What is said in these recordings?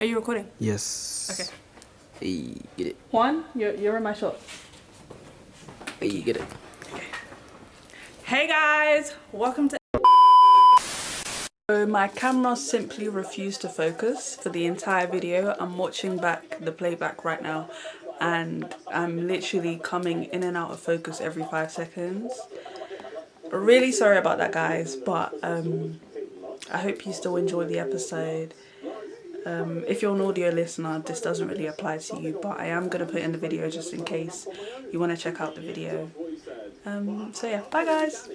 Are you recording? Yes. Okay. Hey, get it. Juan, you're in my shot. Hey, get it. Okay. Hey guys, welcome to. So my camera simply refused to focus for the entire video. I'm watching back the playback right now, and I'm literally coming in and out of focus every 5 seconds. Really sorry about that, guys, but I hope you still enjoy the episode. If you're an audio listener, this doesn't really apply to you, but I am going to put in the video just in case you want to check out the video. So yeah, bye guys.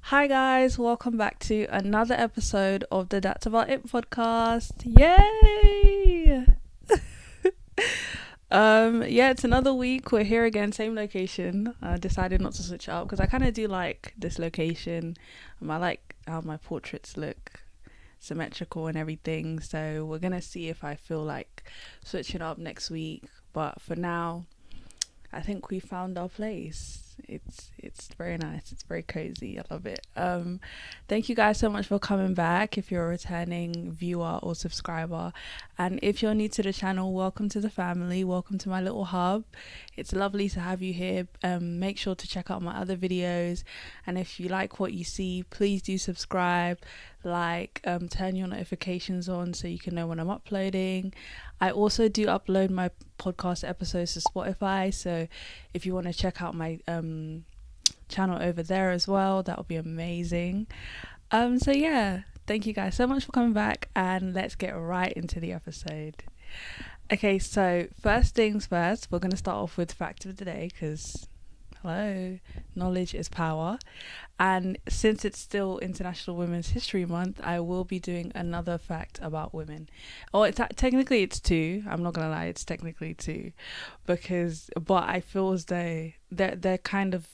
Hi guys, welcome back to another episode of the That's About It podcast. Yay! Yeah, it's another week. We're here again, same location. I decided not to switch it up because I kind of do like this location. I like how my portraits look symmetrical and everything. So we're gonna see if I feel like switching up next week. But for now, I think we found our place. It's very nice. It's very cozy. I love it. Thank you guys so much for coming back. If you're a returning viewer or subscriber, and if you're new to the channel, welcome to the family. Welcome to my little hub. It's lovely to have you here. Make sure to check out my other videos, and if you like what you see, please do subscribe, turn your notifications on so you can know when I'm uploading. I also do upload my podcast episodes to Spotify, so if you want to check out my channel over there as well, that would be amazing. So yeah, thank you guys so much for coming back, and let's get right into the episode. Okay, so first things first, we're going to start off with fact of the day because hello, knowledge is power. And since it's still International Women's History Month, I will be doing another fact about women. Technically it's two. I'm not gonna lie, it's technically two, but I feel as though they're kind of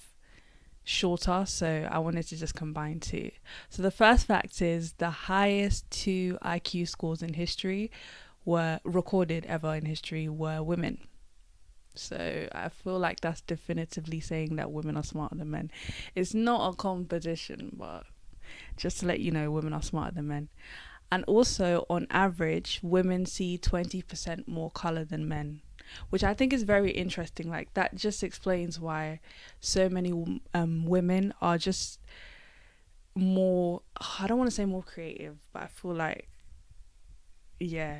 shorter, so I wanted to just combine two. So the first fact is the highest two IQ scores in history were recorded ever in history were women. So I feel like that's definitively saying that women are smarter than men. It's not a competition, but just to let you know, women are smarter than men. And also, on average, women see 20% more colour than men, which I think is very interesting. Like, that just explains why so many women are just more, I don't want to say more creative, but I feel like, yeah,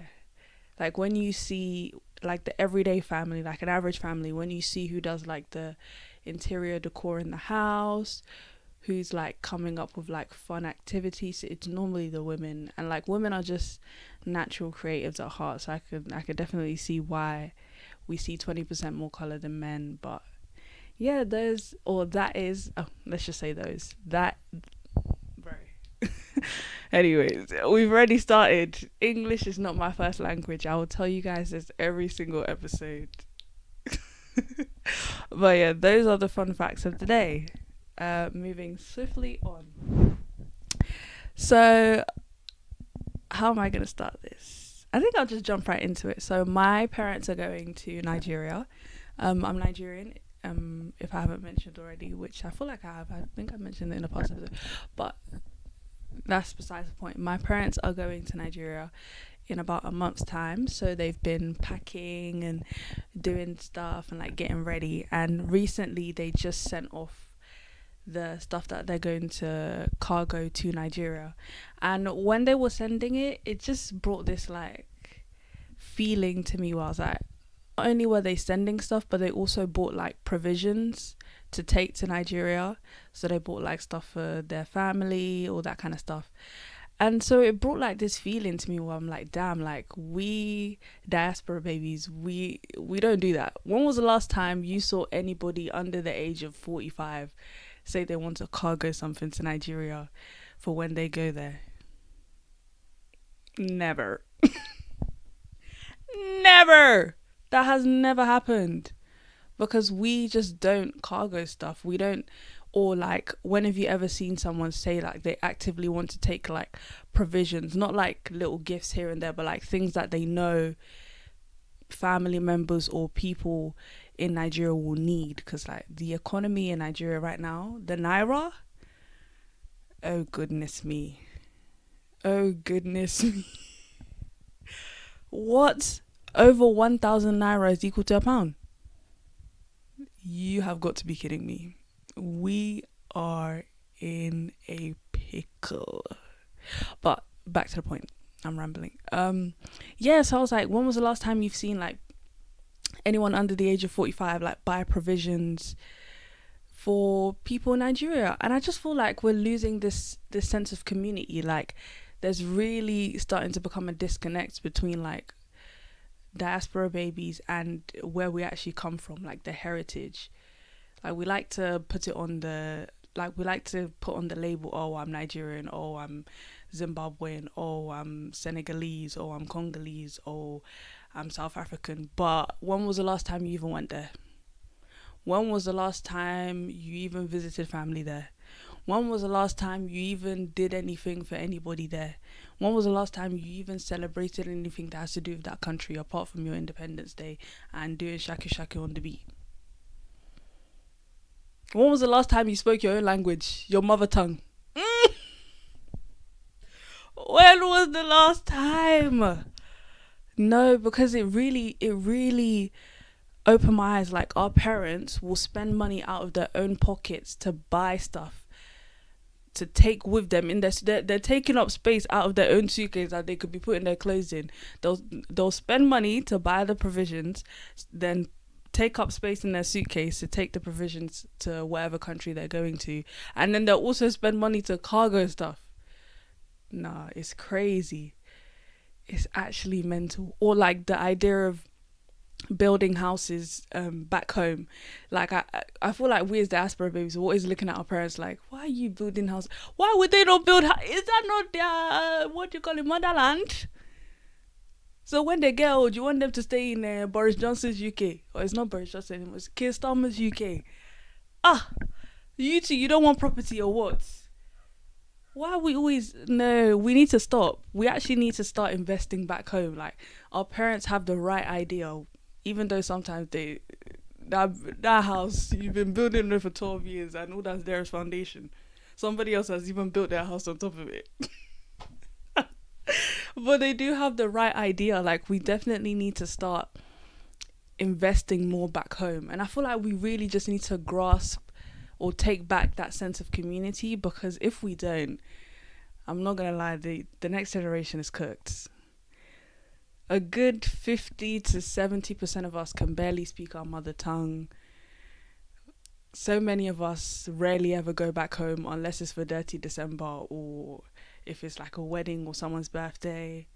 like when you see like the everyday family, like an average family, when you see who does like the interior decor in the house, who's like coming up with like fun activities, it's normally the women. And like women are just natural creatives at heart, so I could definitely see why we see 20% more color than men. But yeah, let's just say that bro. Anyways, we've already started. English is not my first language. I will tell you guys this every single episode. But yeah, those are the fun facts of the day. Moving swiftly on. So, how am I going to start this? I think I'll just jump right into it. So, my parents are going to Nigeria. I'm Nigerian. If I haven't mentioned already, which I feel like I have. I think I mentioned it in a past episode. But that's besides the point. My parents are going to Nigeria in about a month's time, so they've been packing and doing stuff and like getting ready, and recently they just sent off the stuff that they're going to cargo to Nigeria. And when they were sending it, it just brought this like feeling to me where I was like, not only were they sending stuff, but they also bought like provisions to take to Nigeria. So they bought like stuff for their family, all that kind of stuff. And so it brought like this feeling to me where I'm like, damn, like we diaspora babies, we don't do that. When was the last time you saw anybody under the age of 45 say they want to cargo something to Nigeria for when they go there? Never. Never. That has never happened. Because we just don't cargo stuff. We don't, or like, when have you ever seen someone say like they actively want to take like provisions, not like little gifts here and there, but like things that they know family members or people in Nigeria will need, because like the economy in Nigeria right now, the naira, oh goodness me, what, over 1,000 naira is equal to a pound? You have got to be kidding me. We are in a pickle. But back to the point, I'm rambling. So I was like, when was the last time you've seen like anyone under the age of 45 like buy provisions for people in Nigeria? And I just feel like we're losing this sense of community. Like there's really starting to become a disconnect between like diaspora babies and where we actually come from, like the heritage. Like we like to put on the label, oh, I'm Nigerian, oh, I'm Zimbabwean, oh, I'm Senegalese, oh, I'm Congolese, oh, I'm South African. But when was the last time you even went there? When was the last time you even visited family there? When was the last time you even did anything for anybody there? When was the last time you even celebrated anything that has to do with that country apart from your Independence Day and doing shaku shaku on the beat? When was the last time you spoke your own language, your mother tongue? When was the last time? No, because it really opened my eyes. Like our parents will spend money out of their own pockets to buy stuff to take with them in they're taking up space out of their own suitcase that they could be putting their clothes in. They'll spend money to buy the provisions, then take up space in their suitcase to take the provisions to whatever country they're going to, and then they'll also spend money to cargo stuff. Nah, it's crazy. It's actually mental. Or like the idea of building houses back home. Like I feel like we as diaspora babies are always looking at our parents like, why are you building houses? Why would they not build is that not their what do you call it, motherland? So when they get old, you want them to stay in Boris Johnson's UK? Or it's not Boris Johnson anymore, it's Keir Starmer's UK. You two, you don't want property or what? Why are we always... No, we need to stop. We actually need to start investing back home. Like, our parents have the right idea, even though sometimes that house, you've been building it for 12 years and all that's there is foundation. Somebody else has even built their house on top of it. But they do have the right idea. Like, we definitely need to start investing more back home. And I feel like we really just need to grasp or take back that sense of community, because if we don't, I'm not going to lie, the next generation is cooked. A good 50 to 70% of us can barely speak our mother tongue. So many of us rarely ever go back home unless it's for Dirty December or if it's like a wedding or someone's birthday.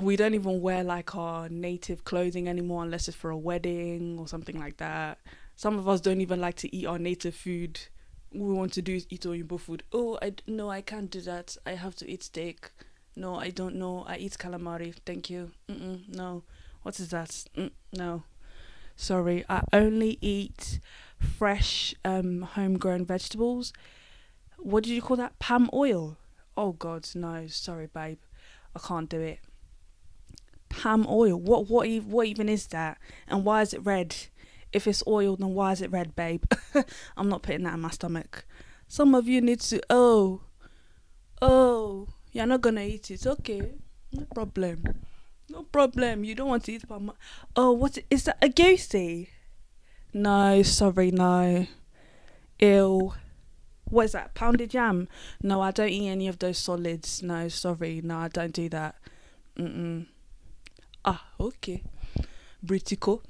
We don't even wear like our native clothing anymore unless it's for a wedding or something like that. Some of us don't even like to eat our native food. All we want to do is eat Oyinbo food. Oh, no, I can't do that. I have to eat steak. No, I don't know. I eat calamari. Thank you. No. What is that? No. Sorry. I only eat fresh, homegrown vegetables. What did you call that? Palm oil. Oh, God, no. Sorry, babe. I can't do it. Palm oil. What even is that? And why is it red? If it's oil, then why is it red, babe? I'm not putting that in my stomach. Some of you need to... Oh, you're not going to eat it. Okay, no problem. You don't want to eat palm oil. Oh, is that a ghosty? No, sorry, no. Ew. What is that? Pounded jam? No, I don't eat any of those solids. No, sorry. No, I don't do that. Okay. Britico.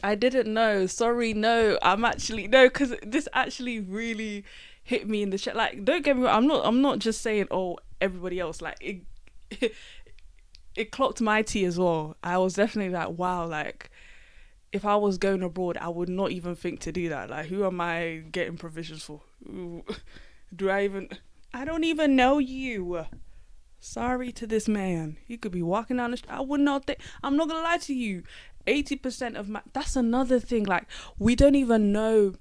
I didn't know. Sorry, no. I'm actually... No, because this actually really hit me in the chat. Like, don't get me wrong. I'm not just saying, oh, everybody else. Like, it clocked my tea as well. I was definitely like, wow, like... If I was going abroad, I would not even think to do that. Like, who am I getting provisions for? I don't even know you. Sorry to this man. He could be walking down the street. I would not think. I'm not going to lie to you. 80% of that's another thing. Like, we don't even know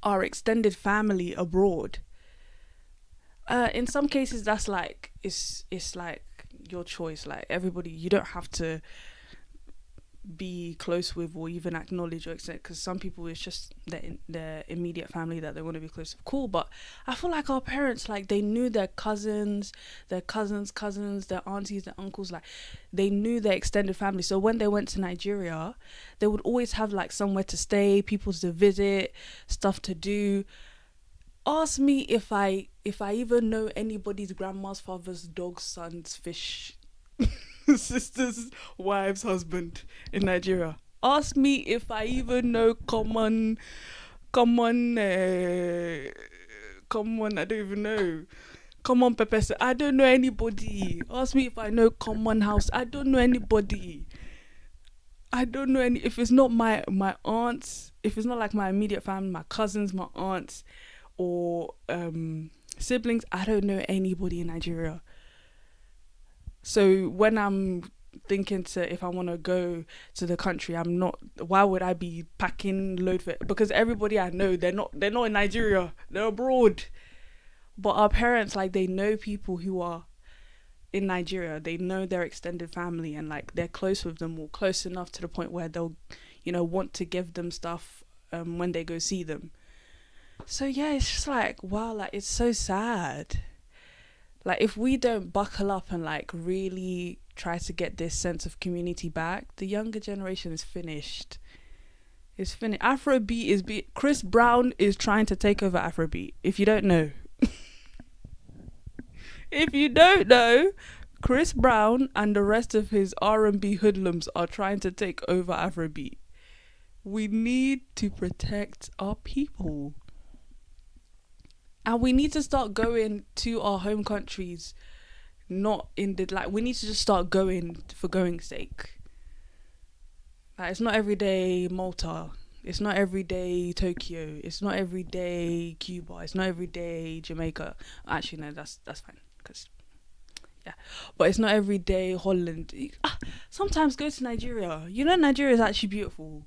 our extended family abroad. In some cases, that's like, it's like your choice. Like, everybody, you don't have to be close with or even acknowledge or accept, because some people it's just their immediate family that they want to be close with. Cool, but I feel like our parents, like, they knew their cousins, their cousins, their aunties, their uncles, like they knew their extended family. So when they went to Nigeria, they would always have like somewhere to stay, people to visit, stuff to do. Ask me if I even know anybody's grandma's father's dog's son's fish sister's wife's husband in Nigeria. Ask me if I even know common I don't even know. Common pepper. I don't know anybody. Ask me if I know common house. I don't know anybody. I don't know any. If it's not my aunts, if it's not like my immediate family, my cousins, my aunts, or siblings, I don't know anybody in Nigeria. So when I'm thinking if I want to go to the country, I'm not. Why would I be packing load for it? Because everybody I know, they're not in Nigeria. They're abroad. But our parents, like, they know people who are in Nigeria. They know their extended family, and like they're close with them, or close enough to the point where they'll, want to give them stuff when they go see them. So yeah, it's just like, wow, like, it's so sad. Like, if we don't buckle up and like really try to get this sense of community back, the younger generation is finished. It's finished. Afrobeat Chris Brown is trying to take over Afrobeat. If you don't know. If you don't know, Chris Brown and the rest of his R&B hoodlums are trying to take over Afrobeat. We need to protect our people. And we need to start going to our home countries, not in the, like, we need to just start going for going's sake. Like, it's not every day Malta. It's not every day Tokyo. It's not every day Cuba. It's not every day Jamaica. Actually, no, that's fine. Cause, yeah. But it's not every day Holland. Sometimes go to Nigeria. Nigeria is actually beautiful.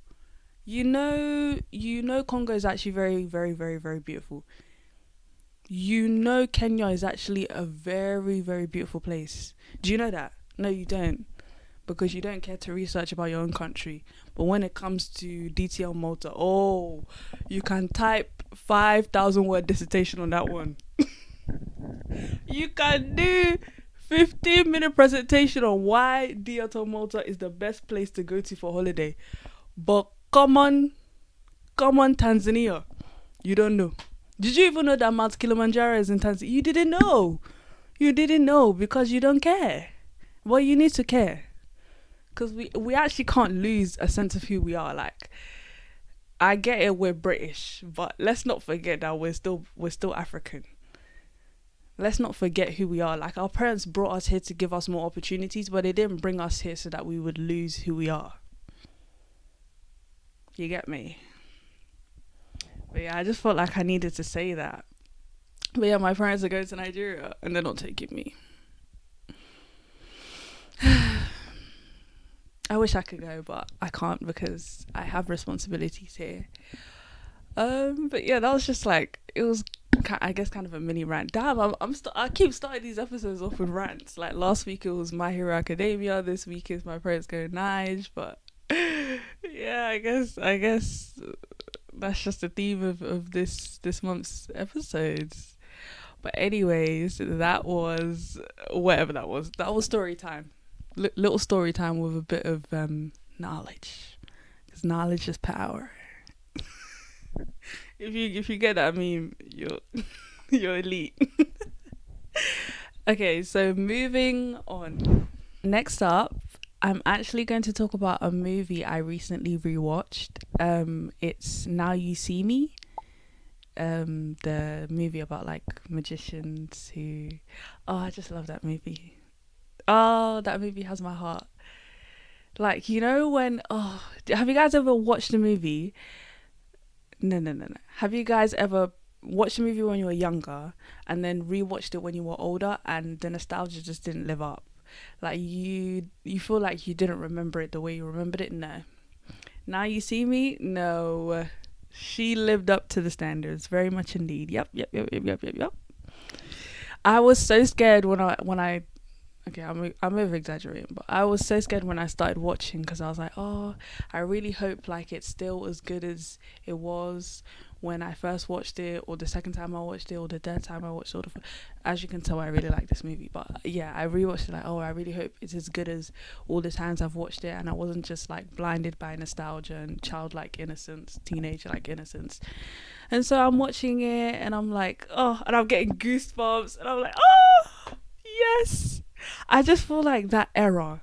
Congo is actually very, very, very, very beautiful. Kenya is actually a very, very beautiful place. Do you know that? No, you don't. Because you don't care to research about your own country. But when it comes to DTL Malta, you can type 5,000 word dissertation on that one. You can do 15-minute presentation on why DTL Malta is the best place to go to for holiday. But come on Tanzania. You don't know. Did you even know that Mount Kilimanjaro is in Tanzania? You didn't know. You didn't know because you don't care. Well, you need to care. Because we actually can't lose a sense of who we are. Like, I get it, we're British, but let's not forget that we're still African. Let's not forget who we are. Like, our parents brought us here to give us more opportunities, but they didn't bring us here so that we would lose who we are. You get me? But yeah, I just felt like I needed to say that. But yeah, my parents are going to Nigeria and they're not taking me. I wish I could go, but I can't because I have responsibilities here. But yeah, that was just like, it was, I guess, kind of a mini rant. Damn, I keep starting these episodes off with rants. Like, last week it was My Hero Academia. This week is My Parents Go Nige. But yeah, I guess that's just the theme of this month's episodes. But anyways, that was whatever that was. That was story time. Little story time with a bit of knowledge, because knowledge is power. If you get that, I mean, you're elite. Okay, so moving on. Next up, I'm actually going to talk about a movie I recently rewatched. It's Now You See Me. The movie about like magicians who... Oh, I just love that movie. Oh, that movie has my heart. Like, when... Oh, have you guys ever watched a movie? No. Have you guys ever watched a movie when you were younger and then rewatched it when you were older and the nostalgia just didn't live up? Like, you feel like you didn't remember it the way you remembered it? No. Now You See Me? No. She lived up to the standards, very much indeed. Yep. I was so scared when I okay, I'm over exaggerating, but I was so scared when I started watching because I was like, oh, I really hope like it's still as good as it was when I first watched it, or the second time I watched it, or the third time I watched it. As you can tell, I really like this movie, but yeah, I rewatched it like, oh, I really hope it's as good as all the times I've watched it, and I wasn't just like blinded by nostalgia and childlike innocence, teenager like innocence. And so I'm watching it, and I'm like, oh, and I'm getting goosebumps, and I'm like, oh, yes. I just feel like that era,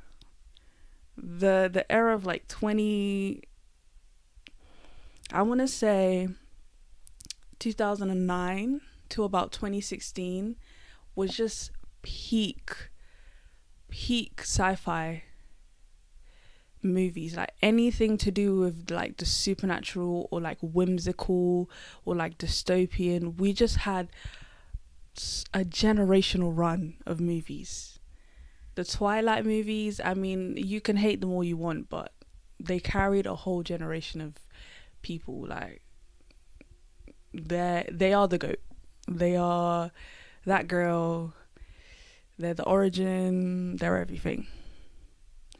the era of like 20, I want to say 2009 to about 2016 was just peak sci-fi movies. Like anything to do with like the supernatural or like whimsical or like dystopian. We just had a generational run of movies. The Twilight movies, I mean, you can hate them all you want, but they carried a whole generation of people. Like they are the GOAT. They are that girl. They're the origin. They're everything.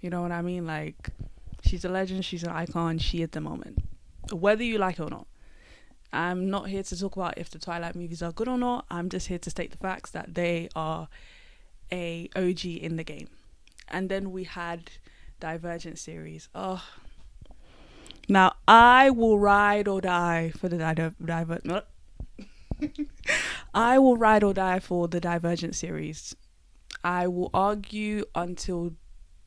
You know what I mean? Like, she's a legend. She's an icon. She is the moment, whether you like it or not. I'm not here to talk about if the Twilight movies are good or not. I'm just here to state the facts that they are a OG in the game. And then we had Divergent series. Oh, now I will ride or die for the Divergent. I will ride or die for the Divergent series. I will argue until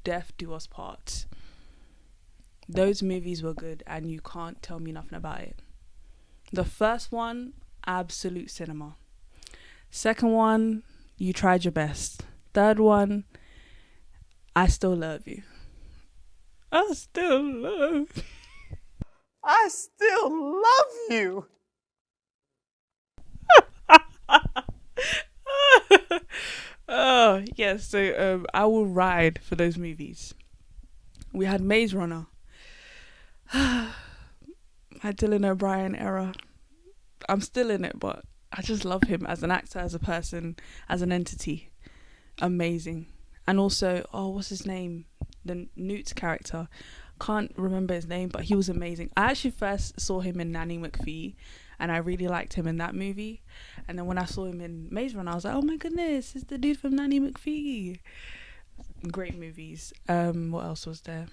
death do us part. Those movies were good, and you can't tell me nothing about it. The first one, absolute cinema. Second one, you tried your best. Third one, I still love you. I still love you. I still love you. Oh yes, so I will ride for those movies. We had Maze Runner. My Dylan O'Brien era. I'm still in it, but I just love him as an actor, as a person, as an entity. Amazing. And also, oh, what's his name? The Newt's character. Can't remember his name, but he was amazing. I actually first saw him in Nanny McPhee, and I really liked him in that movie. And then when I saw him in Maze Runner, I was like, oh my goodness, it's the dude from Nanny McPhee. Great movies. What else was there?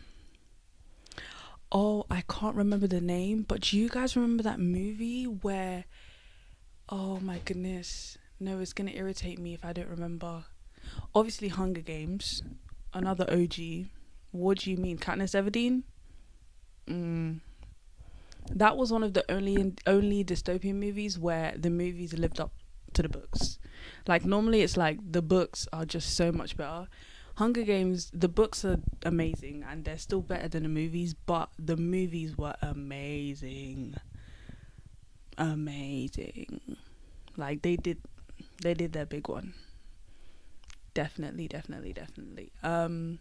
Oh, I can't remember the name, but do you guys remember that movie where, oh my goodness, no, it's gonna irritate me if I don't remember. Obviously Hunger Games, another OG. What do you mean, Katniss Everdeen? That was one of the only dystopian movies where the movies lived up to the books. Like normally it's like the books are just so much better. Hunger Games, the books are amazing and they're still better than the movies, but the movies were amazing. Like they did their big one. Definitely. I'm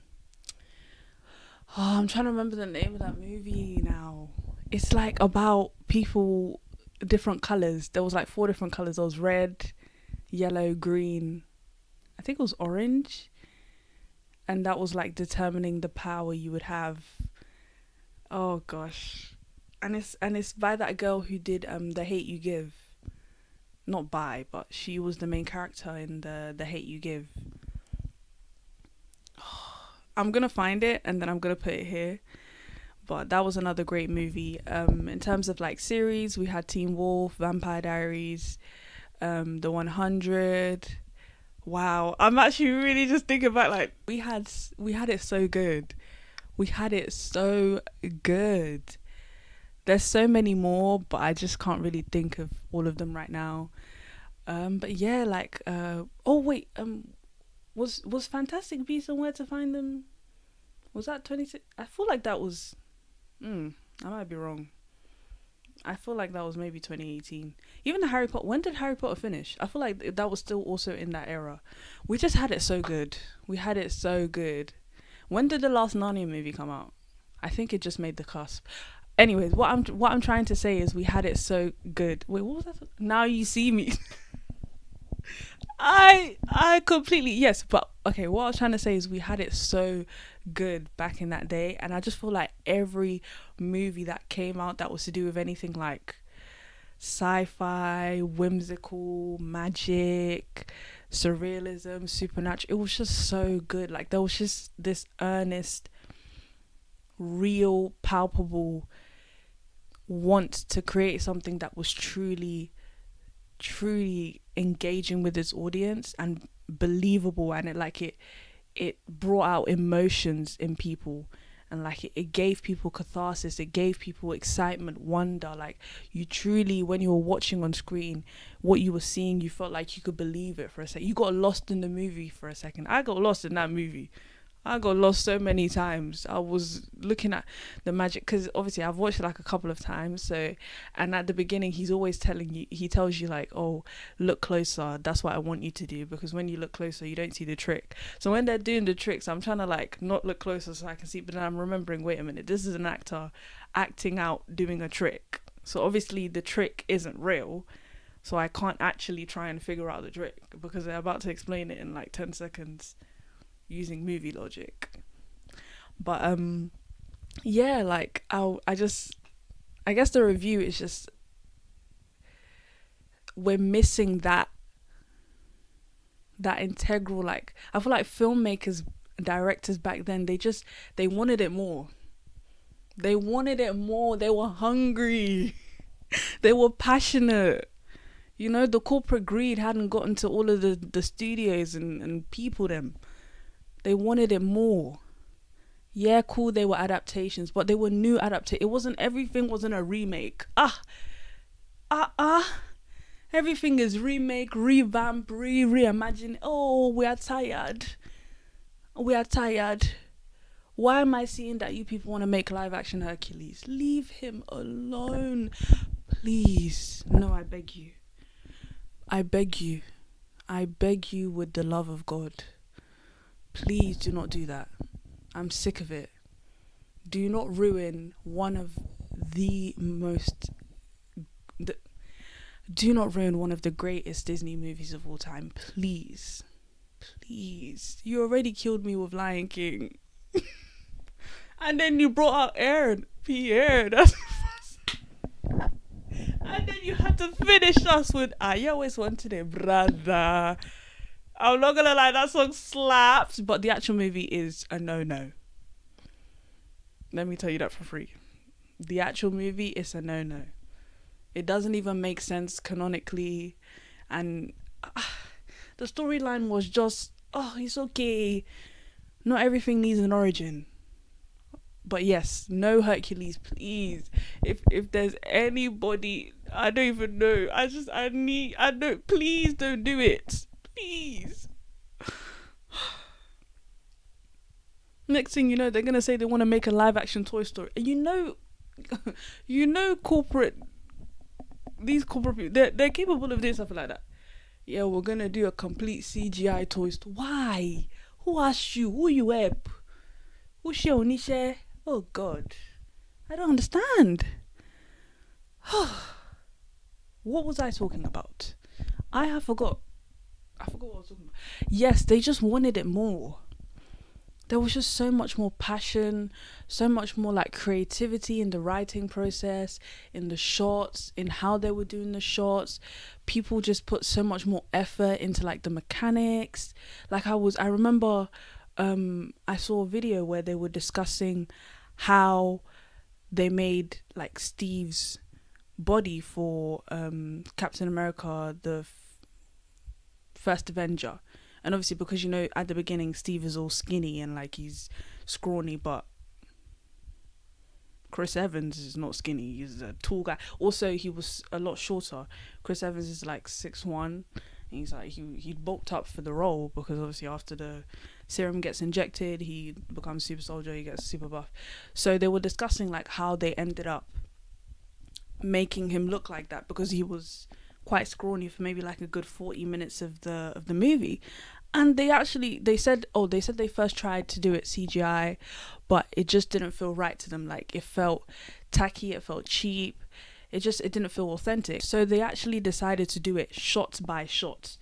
trying to remember the name of that movie now. It's like about people, different colours. There was like 4 different colours. There was red, yellow, green. I think it was orange. And that was like determining the power you would have. Oh gosh. And it's by that girl who did The Hate You Give. Not by, but she was the main character in the Hate You Give. I'm gonna find it and then I'm gonna put it here. But that was another great movie. In terms of like series, we had Teen Wolf, Vampire Diaries, The 100. Wow, I'm actually really just thinking about like we had it so good. We had it so good. There's so many more, but I just can't really think of all of them right now. But yeah, like was Fantastic Beasts and Where to Find Them? Was that 26? I feel like that was. I might be wrong. I feel like that was maybe 2018. Even the Harry Potter. When did Harry Potter finish? I feel like that was still also in that era. We just had it so good. We had it so good. When did the last Narnia movie come out? I think it just made the cusp. Anyways, what I'm trying to say is we had it so good. Wait, what was that? Now You See Me. I completely, yes, but okay, what I was trying to say is we had it so good back in that day, and I just feel like every movie that came out that was to do with anything like sci-fi, whimsical, magic, surrealism, supernatural, it was just so good. Like there was just this earnest, real, palpable want to create something that was truly engaging with its audience and believable, and it brought out emotions in people, and like it gave people catharsis, it gave people excitement, wonder. Like you truly, when you were watching on screen, what you were seeing, you felt like you could believe it for a second. You got lost in the movie for a second. I got lost in that movie. I got lost so many times. I was looking at the magic, because obviously I've watched it like a couple of times. So, and at the beginning, he tells you like, oh, look closer. That's what I want you to do, because when you look closer, you don't see the trick. So when they're doing the tricks, I'm trying to like not look closer so I can see, but then I'm remembering, wait a minute, this is an actor acting out doing a trick. So obviously the trick isn't real. So I can't actually try and figure out the trick because they're about to explain it in like 10 seconds. Using movie logic. But yeah, like I guess the review is just, we're missing that integral, like I feel like filmmakers, directors back then, they wanted it more. They were hungry. They were passionate. You know, the corporate greed hadn't gotten to all of the studios and people them. They wanted it more. Yeah, cool, they were adaptations, but they were new adaptations. Everything wasn't a remake. Everything is remake, revamp, reimagine. Oh, we are tired. Why am I seeing that you people want to make live action Hercules? Leave him alone. Please. No, I beg you. I beg you with the love of God. Please do not do that. I'm sick of it. Do not ruin one of the greatest Disney movies of all time. Please. You already killed me with Lion King. And then you brought out Pierre. And then you had to finish us with I always wanted a brother. I'm not gonna lie, that song slaps, but the actual movie is a no-no. Let me tell you that for free. The actual movie is a no-no. It doesn't even make sense canonically, and the storyline was just, it's okay. Not everything needs an origin. But yes, no Hercules, please. If there's anybody, I don't even know. Please don't do it. Please. Next thing you know, they're gonna say they want to make a live action Toy Story, and these corporate people, they're capable of doing something like that. Yeah, we're gonna do a complete CGI Toy Story. Why? Who asked you? Who you help? Who share onishe? Oh God, I don't understand. What was I talking about? I forgot what I was talking about. Yes, they just wanted it more. There was just so much more passion, so much more like creativity in the writing process, in the shots, in how they were doing the shots. People just put so much more effort into like the mechanics. Like I remember I saw a video where they were discussing how they made like Steve's body for Captain America, the first Avenger. And obviously, because at the beginning Steve is all skinny and like he's scrawny, but Chris Evans is not skinny, he's a tall guy. Also, he was a lot shorter. Chris Evans is like 6'1", and he's like he bulked up for the role, because obviously after the serum gets injected, he becomes super soldier, he gets super buff. So they were discussing like how they ended up making him look like that, because he was quite scrawny for maybe like a good 40 minutes of the movie. And they said they first tried to do it CGI, but it just didn't feel right to them. Like it felt tacky, it felt cheap, it didn't feel authentic. So they actually decided to do it shot by shot.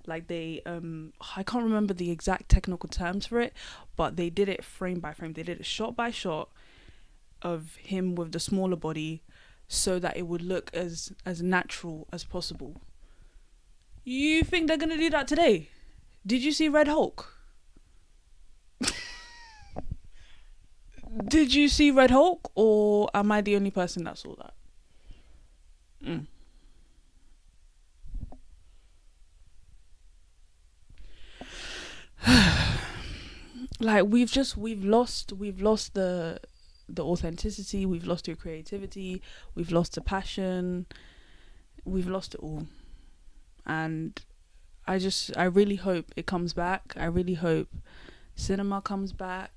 Like they I can't remember the exact technical terms for it, but they did it frame by frame. They did it shot by shot of him with the smaller body, so that it would look as natural as possible. You think they're gonna do that today? Did you see Red Hulk? Did you see Red Hulk, or am I the only person that saw that? Like we've lost the authenticity, we've lost the creativity, we've lost the passion, we've lost it all. And I really hope it comes back. I really hope cinema comes back.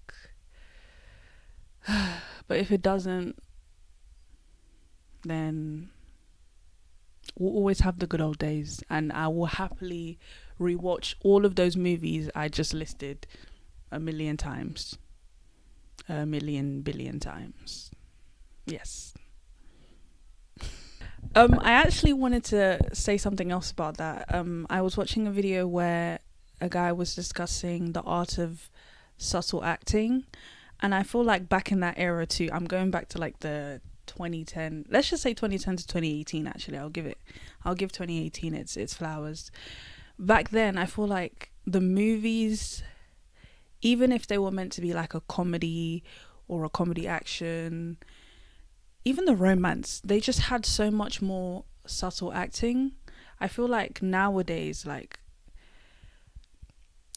But if it doesn't, then we'll always have the good old days, and I will happily rewatch all of those movies I just listed a million times. A million billion times. Yes. I actually wanted to say something else about that. I was watching a video where a guy was discussing the art of subtle acting, and I feel like back in that era too, I'm going back to like the 2010, let's just say 2010 to 2018. Actually, I'll give 2018 its flowers. Back then, I feel like the movies, even if they were meant to be like a comedy or a comedy action, even the romance, they just had so much more subtle acting. I feel like nowadays, like,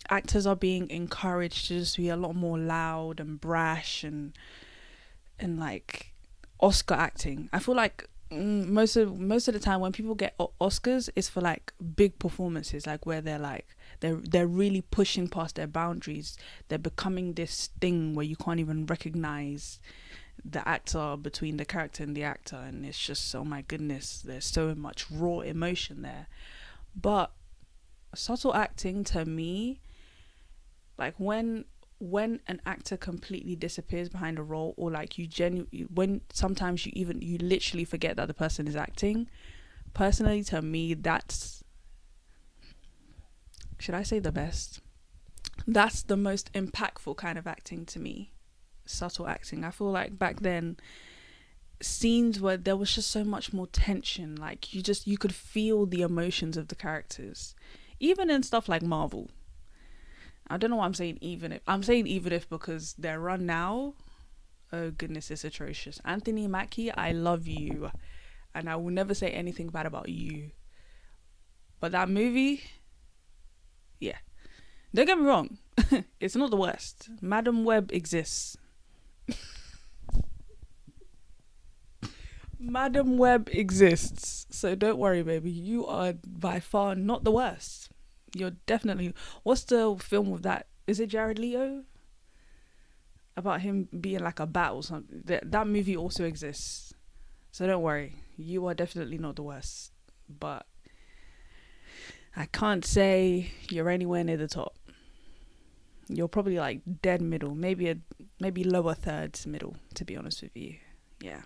actors are being encouraged to just be a lot more loud and brash and like Oscar acting. I feel like most of the time when people get Oscars, it's for like big performances, like where they're really pushing past their boundaries. They're becoming this thing where you can't even recognize the actor between the character and the actor, and it's just, oh my goodness, there's so much raw emotion there. But subtle acting, to me, like when an actor completely disappears behind a role, or like when sometimes you literally forget that the person is acting. Personally, to me, that's, should I say the best? That's the most impactful kind of acting to me. Subtle acting. I feel like back then, scenes where there was just so much more tension, like you could feel the emotions of the characters, even in stuff like Marvel. I don't know why I'm saying even if because their run now, oh goodness, it's atrocious. Anthony Mackie, I love you, and I will never say anything bad about you, but that movie, yeah, don't get me wrong, it's not the worst. Madam Web exists. Madam Web exists, so don't worry, baby, you are by far not the worst. You're definitely, what's the film with that, is it Jared Leto, about him being like a bat or something? That movie also exists, so don't worry, you are definitely not the worst. But I can't say you're anywhere near the top. You're probably like dead middle, maybe lower thirds middle, to be honest with you. Yeah.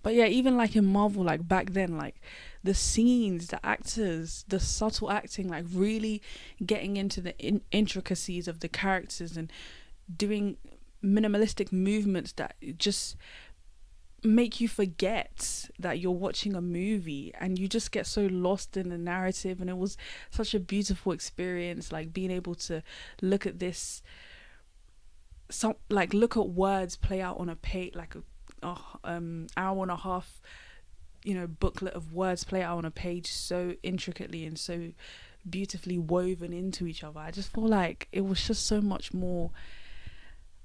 But yeah, even like in Marvel, like back then, like the scenes, the actors, the subtle acting, like really getting into the intricacies of the characters and doing minimalistic movements that just make you forget that you're watching a movie, and you just get so lost in the narrative. And it was such a beautiful experience, like being able to look at this, look at words play out on a page, like a hour and a half, booklet of words play out on a page so intricately and so beautifully woven into each other. I just feel like it was just so much more,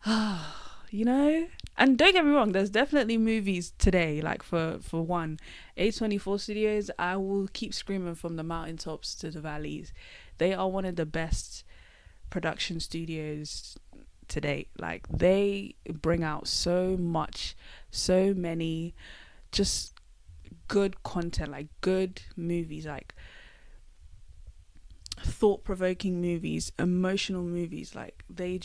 and don't get me wrong, there's definitely movies today, like for one, A24 Studios, I will keep screaming from the mountaintops to the valleys, they are one of the best production studios today. Like, they bring out so many just good content, like good movies, like thought-provoking movies, emotional movies. Like, they're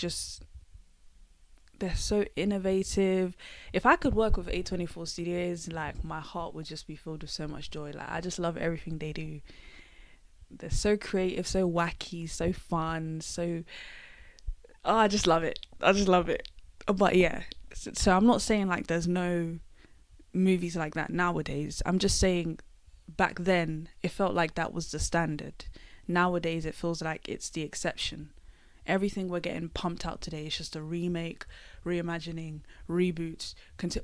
so innovative. If I could work with A24 Studios, like, my heart would just be filled with so much joy. Like, I just love everything they do. They're so creative, so wacky, so fun, so I just love it. I just love it. But yeah, so I'm not saying like there's no movies like that nowadays. I'm just saying back then it felt like that was the standard. Nowadays it feels like it's the exception. Everything we're getting pumped out today is just a remake, reimagining, reboots.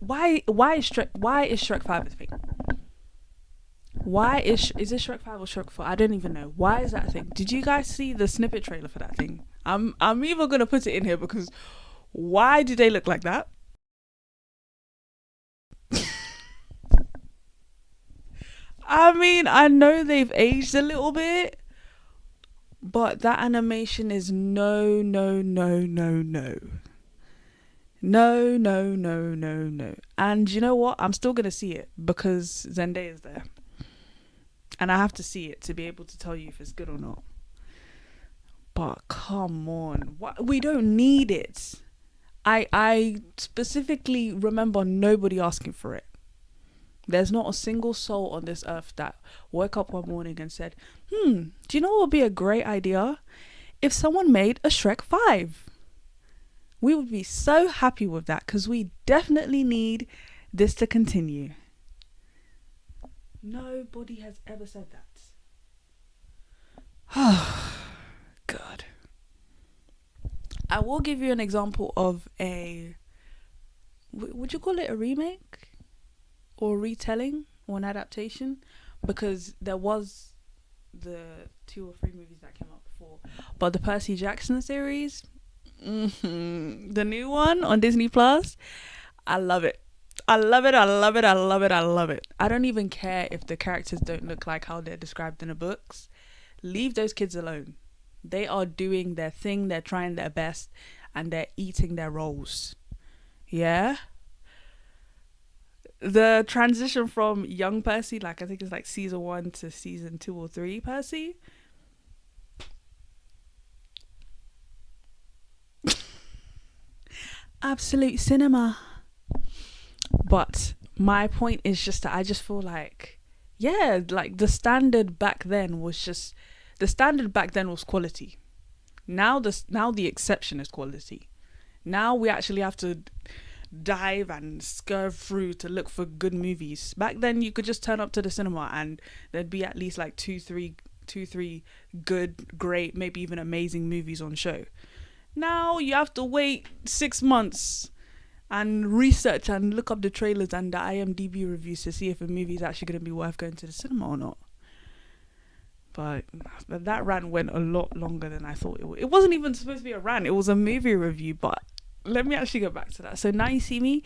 Why is Shrek 5 a thing? Why is it Shrek 5 or Shrek 4? I don't even know. Why is that a thing? Did you guys see the snippet trailer for that thing? I'm even gonna put it in here because why do they look like that? I mean, I know they've aged a little bit, but that animation is no. And you know what? I'm still gonna see it because Zendaya's there. And I have to see it to be able to tell you if it's good or not. But come on. We don't need it. I specifically remember nobody asking for it. There's not a single soul on this earth that woke up one morning and said, do you know what would be a great idea? If someone made a Shrek 5. We would be so happy with that because we definitely need this to continue. Nobody has ever said that. Oh, God. I will give you an example of would you call it a remake? Or retelling or an adaptation, because there was the 2 or 3 movies that came out before, but the Percy Jackson series, the new one on Disney Plus, I love it. I love it. I don't even care if the characters don't look like how they're described in the books. Leave those kids alone. They are doing their thing, they're trying their best, and they're eating their roles. Yeah. The transition from young Percy, like I think it's like season 1 to season 2 or 3 Percy. Absolute cinema. But my point is just that I just feel like, yeah, like the standard back then was quality. Now the exception is quality. Now we actually have to dive and scurve through to look for good movies. Back then you could just turn up to the cinema and there'd be at least like two, three good, great, maybe even amazing movies on show. Now you have to wait 6 months and research and look up the trailers and the IMDb reviews to see if a movie is actually going to be worth going to the cinema or not. But that rant went a lot longer than I thought it would. It wasn't even supposed to be a rant, it was a movie review, but let me actually go back to that. So Now You See Me,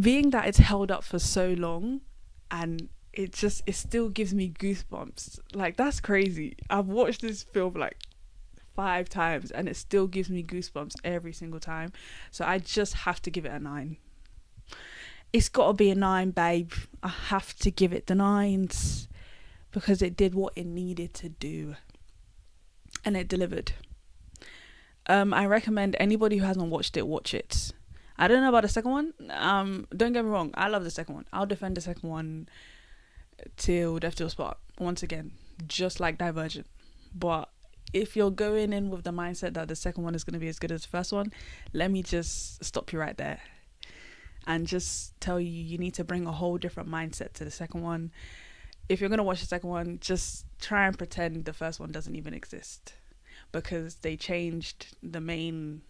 being that it's held up for so long and it still gives me goosebumps. Like, that's crazy. I've watched this film like 5 times and it still gives me goosebumps every single time. So I just have to give it a 9. It's got to be a 9, babe. I have to give it the 9s because it did what it needed to do and it delivered. I recommend anybody who hasn't watched it, watch it. I don't know about the second one. Don't get me wrong, I love the second one. I'll defend the second one till death do us part. Once again, just like Divergent. But if you're going in with the mindset that the second one is going to be as good as the first one, let me just stop you right there and just tell you need to bring a whole different mindset to the second one. If you're going to watch the second one, just try and pretend the first one doesn't even exist. Because they changed the main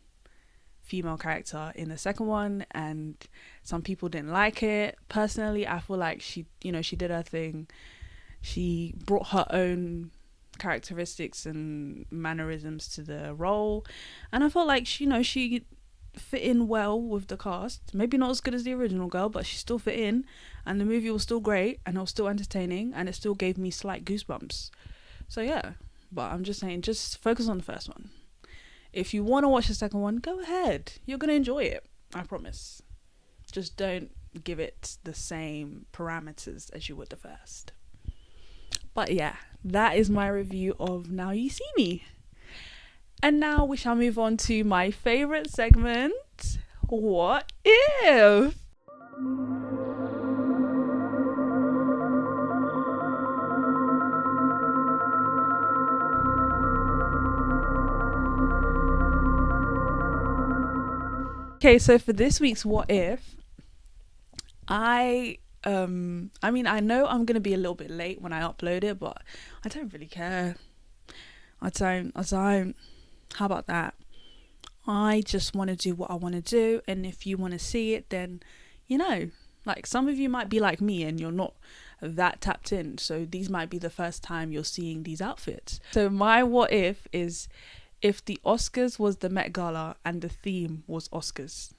female character in the second one and some people didn't like it. Personally, I feel like she did her thing. She brought her own characteristics and mannerisms to the role, and I felt like she fit in well with the cast. Maybe not as good as the original girl, but she still fit in, and the movie was still great and it was still entertaining and it still gave me slight goosebumps. So yeah. But I'm just saying, just focus on the first one. If you want to watch the second one, go ahead. You're going to enjoy it. I promise. Just don't give it the same parameters as you would the first. But yeah, that is my review of Now You See Me. And now we shall move on to my favourite segment, What If? Okay, so for this week's what if, I mean, I know I'm gonna be a little bit late when I upload it, but I don't really care. I don't. How about that? I just want to do what I want to do, and if you want to see it, then, you know, like some of you might be like me and you're not that tapped in, so these might be the first time you're seeing these outfits. So my what if is if the Oscars was the Met Gala and the theme was Oscars.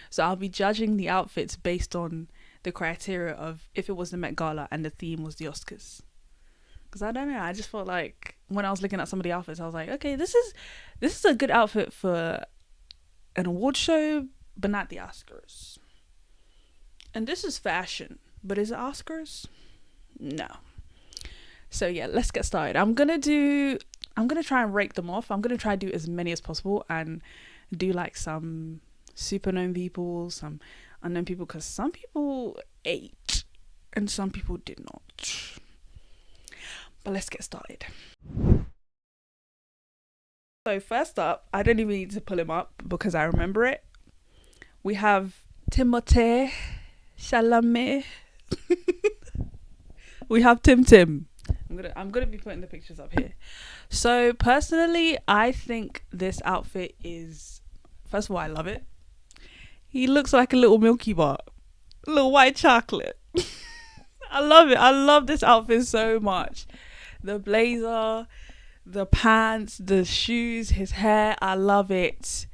So I'll be judging the outfits based on the criteria of if it was the Met Gala and the theme was the Oscars. Because I don't know, I just felt like when I was looking at some of the outfits, I was like, okay, this is a good outfit for an award show, but not the Oscars. And this is fashion, but is it Oscars? No. So yeah, let's get started. I'm gonna try and rake them off. I'm gonna try to do as many as possible and do like some super known people, some unknown people, because some people ate and some people did not. But let's get started. So first up, I don't even need to pull him up because I remember it. We have Timothée Chalamet. We have Tim. I'm gonna be putting the pictures up here. So personally, I think this outfit is, first of all, I love it. He looks like a little Milky Bar, a little white chocolate. I love it. I love this outfit so much. The blazer, the pants, the shoes, his hair, I love it.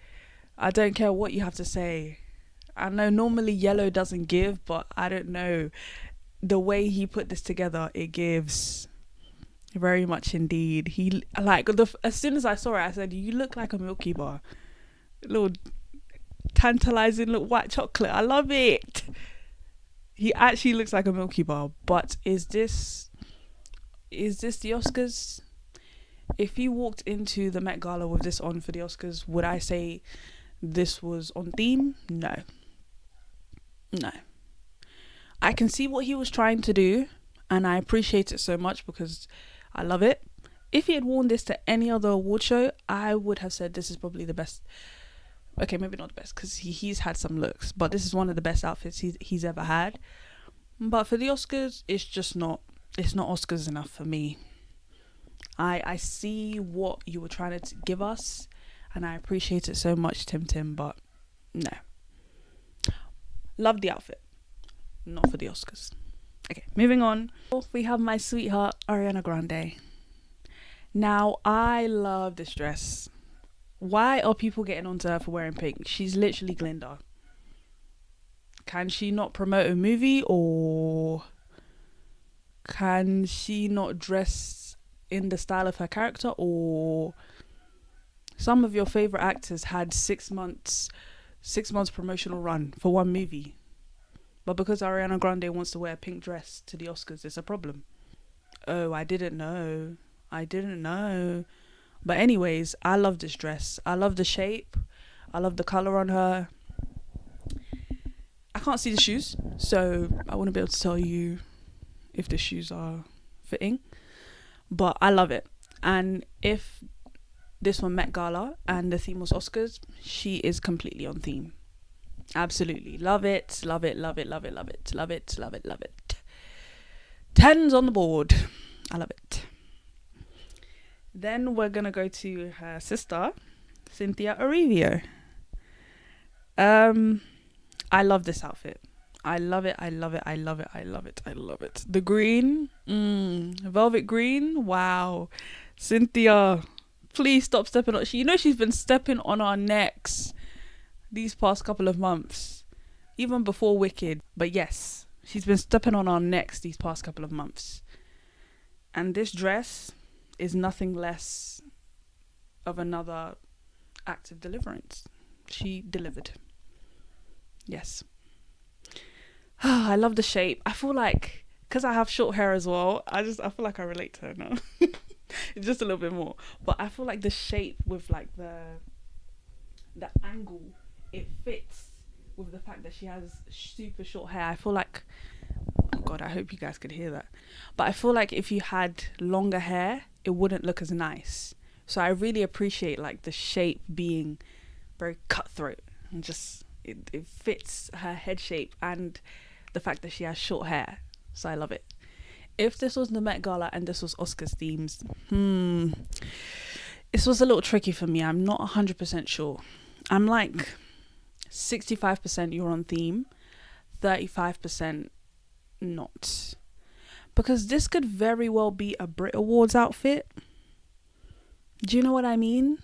I don't care what you have to say. I know normally yellow doesn't give, but I don't know. The way he put this together, it gives very much indeed. He as soon as I saw it, I said, "You look like a Milky Bar, a little tantalizing little white chocolate." I love it. He actually looks like a Milky Bar. But is this the Oscars? If he walked into the Met Gala with this on for the Oscars, would I say this was on theme? No. I can see what he was trying to do, and I appreciate it so much because I love it. If he had worn this to any other award show, I would have said this is probably the best. Okay, maybe not the best because he's had some looks, but this is one of the best outfits he's ever had. But for the Oscars, it's not Oscars enough for me. I see what you were trying to give us, and I appreciate it so much, Tim, but no. Love the outfit, not for the Oscars. Okay, moving on. We have my sweetheart, Ariana Grande. Now, I love this dress. Why are people getting onto her for wearing pink? She's literally Glinda. Can she not promote a movie, or can she not dress in the style of her character? Or some of your favorite actors had 6 months promotional run for one movie, but because Ariana Grande wants to wear a pink dress to the Oscars, it's a problem. Oh, I didn't know. But anyways, I love this dress. I love the shape. I love the color on her. I can't see the shoes, so I wouldn't be able to tell you if the shoes are fitting, but I love it. And if this one Met Gala and the theme was Oscars, she is completely on theme. Absolutely love it. 10s on the board. I love it. Then we're gonna go to her sister, Cynthia Erivo. I love this outfit. I love it. The green, velvet green. Wow, Cynthia, please stop stepping on. She's been stepping on our necks these past couple of months, even before Wicked. But yes, she's been stepping on our necks these past couple of months. And this dress is nothing less of another act of deliverance. She delivered. Yes. I love the shape. I feel like, because I have short hair as well, I feel like I relate to her now. It's just a little bit more. But I feel like the shape with like the angle, it fits with the fact that she has super short hair. I feel like, oh God, I hope you guys could hear that. But I feel like if you had longer hair, it wouldn't look as nice. So I really appreciate like the shape being very cutthroat and just It fits her head shape and the fact that she has short hair. So I love it. If this was the Met Gala and this was Oscars themes, this was a little tricky for me. I'm not 100% sure. I'm like 65% you're on theme, 35% not. Because this could very well be a Brit Awards outfit. Do you know what I mean?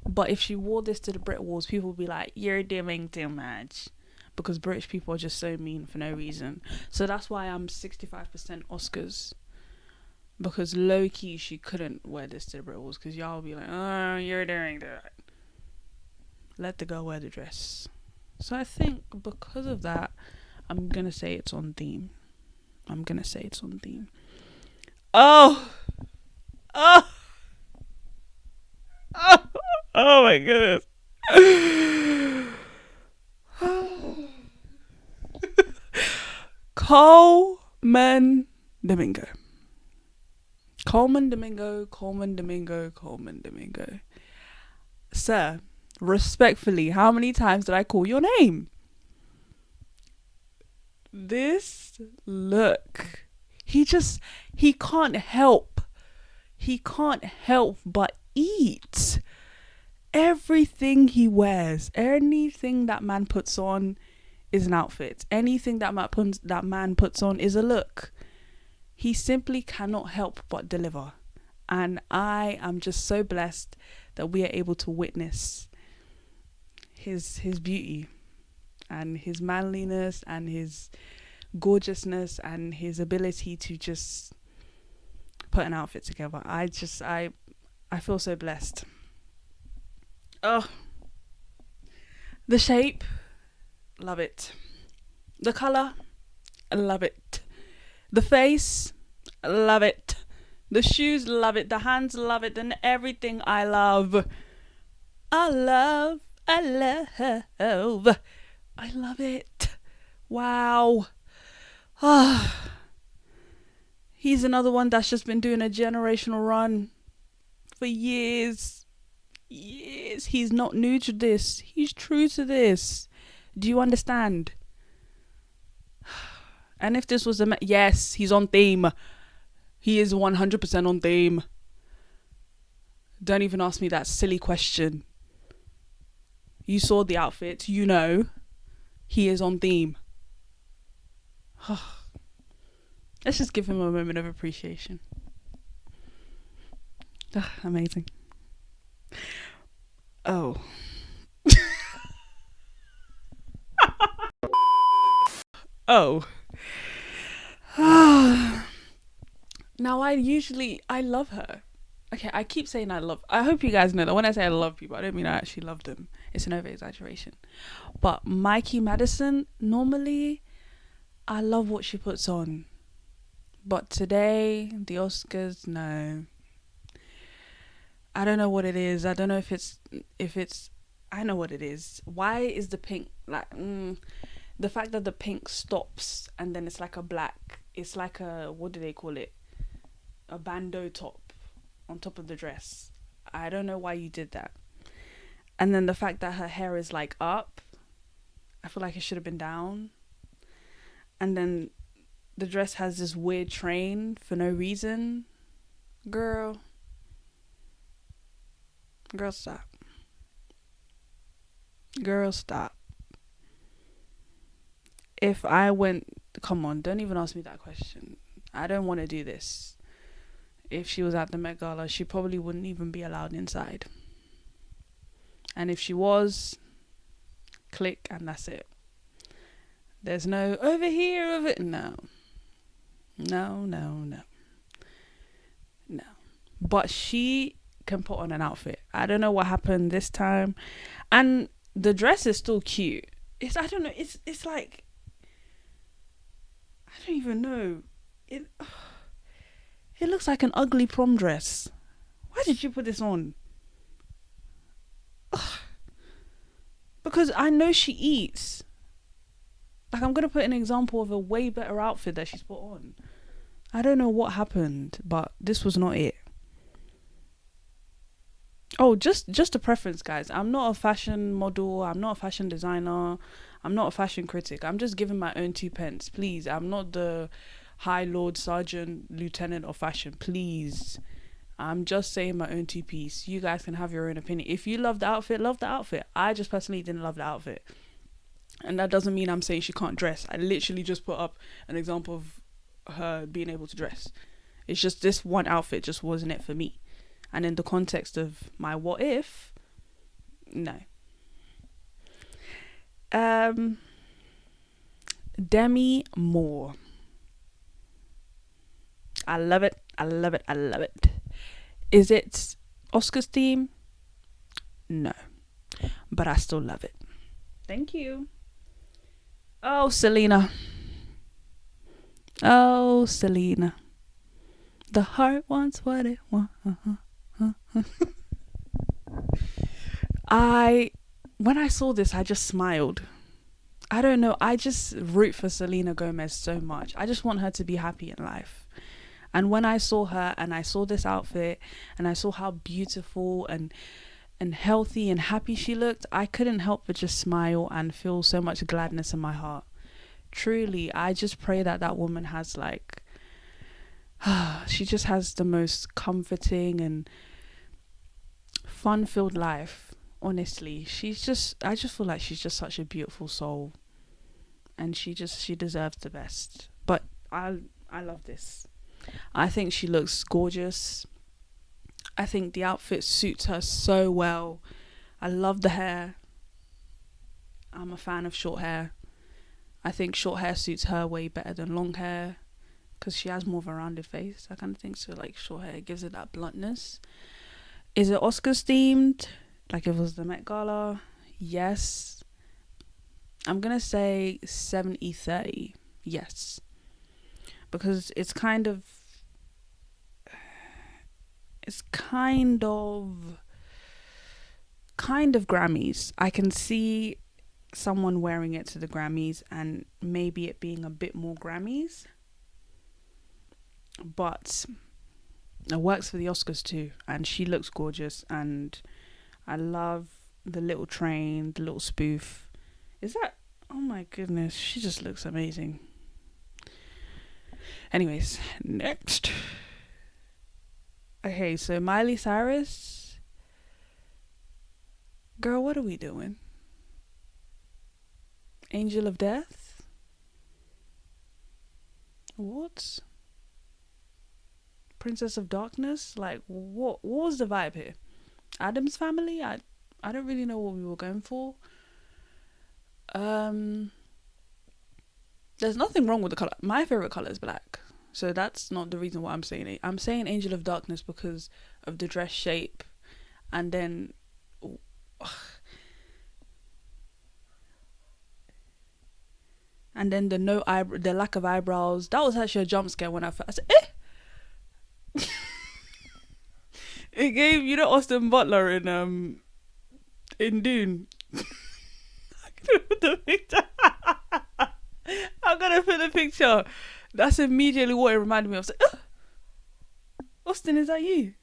But if she wore this to the Brit Awards, people would be like, you're doing too much. Because British people are just so mean for no reason. So that's why I'm 65% Oscars. Because low-key, she couldn't wear this to the Brit Awards. Because y'all will be like, oh, you're doing that. Let the girl wear the dress. So I think because of that, I'm going to say it's on theme. Oh! Oh! Oh! Oh my goodness. Coleman Domingo. Sir, respectfully, how many times did I call your name? This look. He can't help but eat. Everything he wears, anything that man puts on is an outfit. Anything that man puts on is a look. He simply cannot help but deliver. And I am just so blessed that we are able to witness his beauty and his manliness and his gorgeousness and his ability to just put an outfit together. I feel so blessed. Oh, the shape, love it. The color, love it. The face, love it. The shoes, love it. The hands, love it. And everything I love. I love it. Wow. He's another one that's just been doing a generational run for years. He's not new to this. He's true to this. Do you understand? And if this was yes, he's on theme. He is 100% on theme. Don't even ask me that silly question. You saw the outfit. You know he is on theme. Let's just give him a moment of appreciation. Amazing. Oh. Oh. Now I love her. Okay, I keep saying I hope you guys know that when I say I love people, I don't mean I actually love them. It's an over exaggeration. But Mikey Madison, normally I love what she puts on. But today, the Oscars, no. I don't know what it is. I don't know if it's I know what it is. Why is the pink like the fact that the pink stops and then it's like a black, it's like a, what do they call it? A bandeau top on top of the dress. I don't know why you did that. And then the fact that her hair is like up, I feel like it should have been down. And then the dress has this weird train for no reason. Girl, stop. Girl, stop. If I went, come on, don't even ask me that question. I don't want to do this. If she was at the Met Gala, she probably wouldn't even be allowed inside. And if she was, click and that's it. There's no over here, over... No. But she can put on an outfit. I don't know what happened this time. And the dress is still cute. I don't know. It's like... I don't even know. It looks like an ugly prom dress. Why did you put this on? Because I know she eats. Like, I'm going to put an example of a way better outfit that she's put on. I don't know what happened, but this was not it. Oh, just a preference, guys. I'm not a fashion model. I'm not a fashion designer. I'm not a fashion critic. I'm just giving my own 2 pence. Please, I'm not the High Lord, Sergeant, Lieutenant of fashion. Please. I'm just saying my own two piece. You guys can have your own opinion. If you love the outfit, love the outfit. I just personally didn't love the outfit. And that doesn't mean I'm saying she can't dress. I literally just put up an example of her being able to dress. It's just this one outfit just wasn't it for me. And in the context of my what if, no. Demi Moore. I love it. I love it. I love it. Is it Oscars theme? No. But I still love it. Thank you. Oh, Selena. Oh, Selena. The heart wants what it wants. When I saw this, I just smiled. I don't know. I just root for Selena Gomez so much. I just want her to be happy in life. And when I saw her and I saw this outfit and I saw how beautiful and healthy and happy she looked, I couldn't help but just smile and feel so much gladness in my heart. Truly, I just pray that that woman has like, she just has the most comforting and fun-filled life. Honestly, I just feel like she's just such a beautiful soul, and she deserves the best. But I love this. I think she looks gorgeous. I think the outfit suits her so well. I love the hair. I'm a fan of short hair. I think short hair suits her way better than long hair because she has more of a rounded face, I kind of think. So like short hair gives it that bluntness. Is it Oscars themed? Like if it was the Met Gala? Yes. I'm going to say 70-30. Yes. Because it's kind of Grammys. I can see someone wearing it to the Grammys and maybe it being a bit more Grammys, but it works for the Oscars too. And she looks gorgeous, and I love the little train, the little spoof. Oh my goodness, she just looks amazing. Anyways, next. Okay, so Miley Cyrus. Girl, what are we doing? Angel of Death? What? Princess of Darkness? Like, what was the vibe here? Addams Family? I don't really know what we were going for. There's nothing wrong with the color. My favorite color is black. So that's not the reason why I'm saying it. I'm saying Angel of Darkness because of the dress shape, and then the lack of eyebrows. That was actually a jump scare when I said, eh. It gave, you know, Austin Butler in Dune. I'm gonna put the picture. That's immediately what it reminded me of. I was like, Austin, is that you?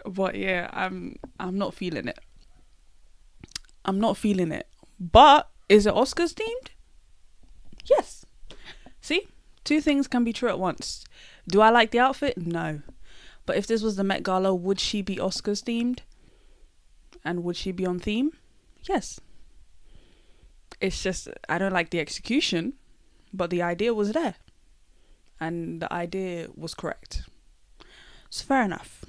But yeah, I'm not feeling it. I'm not feeling it. But is it Oscars themed? Yes. See? Two things can be true at once. Do I like the outfit? No. But if this was the Met Gala, would she be Oscars themed? And would she be on theme? Yes. It's just, I don't like the execution, but the idea was there. And the idea was correct. So fair enough.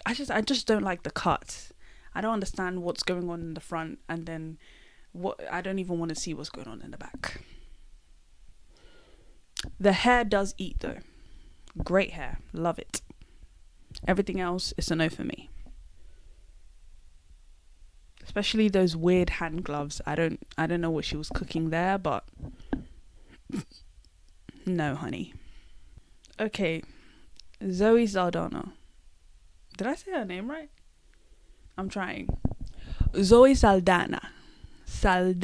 I just don't like the cut. I don't understand what's going on in the front, and then I don't even want to see what's going on in the back. The hair does eat though. Great hair. Love it. Everything else is a no for me. Especially those weird hand gloves. I don't know what she was cooking there, but no, honey. Okay, Zoe Saldana. Did I say her name right? I'm trying. Zoe Saldana. Zoe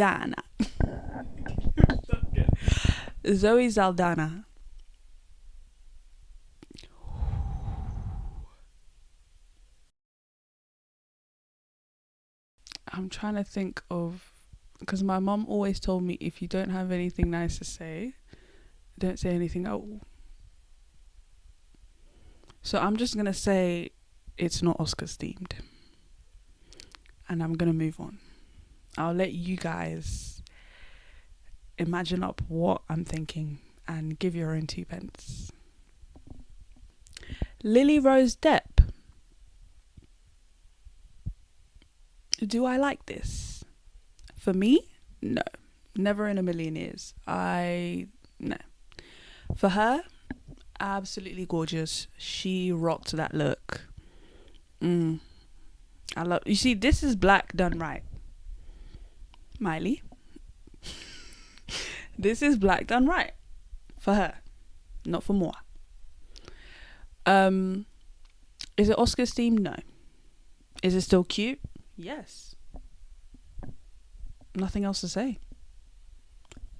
Saldana. I'm trying to think of, because my mum always told me if you don't have anything nice to say, don't say anything at all. So I'm just going to say it's not Oscars themed. And I'm going to move on. I'll let you guys imagine up what I'm thinking and give your own 2 pence. Lily Rose Depp. Do I like this? For me, no. Never in a million years. No. For her, absolutely gorgeous. She rocked that look. You see, this is black done right. Miley. This is black done right. For her. Not for moi. Is it Oscars themed? No. Is it still cute? Yes. Nothing else to say.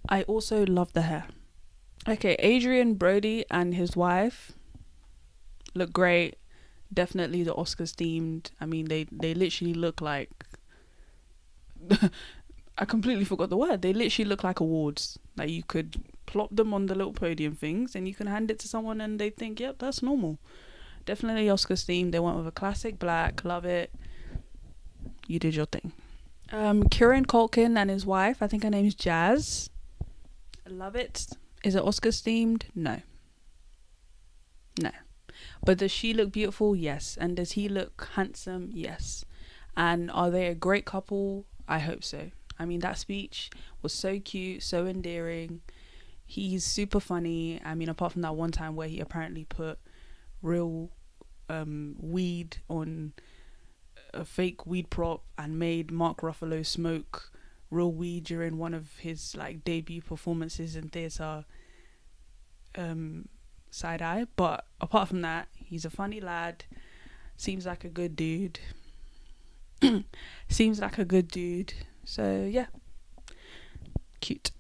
I also love the hair. Okay, Adrian Brody and his wife look great. Definitely the Oscars themed. I mean, they literally look like I completely forgot the word. They literally look like awards. Like you could plop them on the little podium things and you can hand it to someone and they think, yep, that's normal. Definitely Oscars themed. They went with a classic black. Love it. You did your thing. Kieran Culkin and his wife, I think her name is Jazz. I love it. Is it Oscars themed? No. But does she look beautiful? Yes. And does he look handsome? Yes. And are they a great couple? I hope so. I mean, that speech was so cute, so endearing. He's super funny. I mean, apart from that one time where he apparently put real weed on a fake weed prop and made Mark Ruffalo smoke real weed during one of his like debut performances in theatre. Side eye. But apart from that, he's a funny lad. Seems like a good dude. So yeah, cute.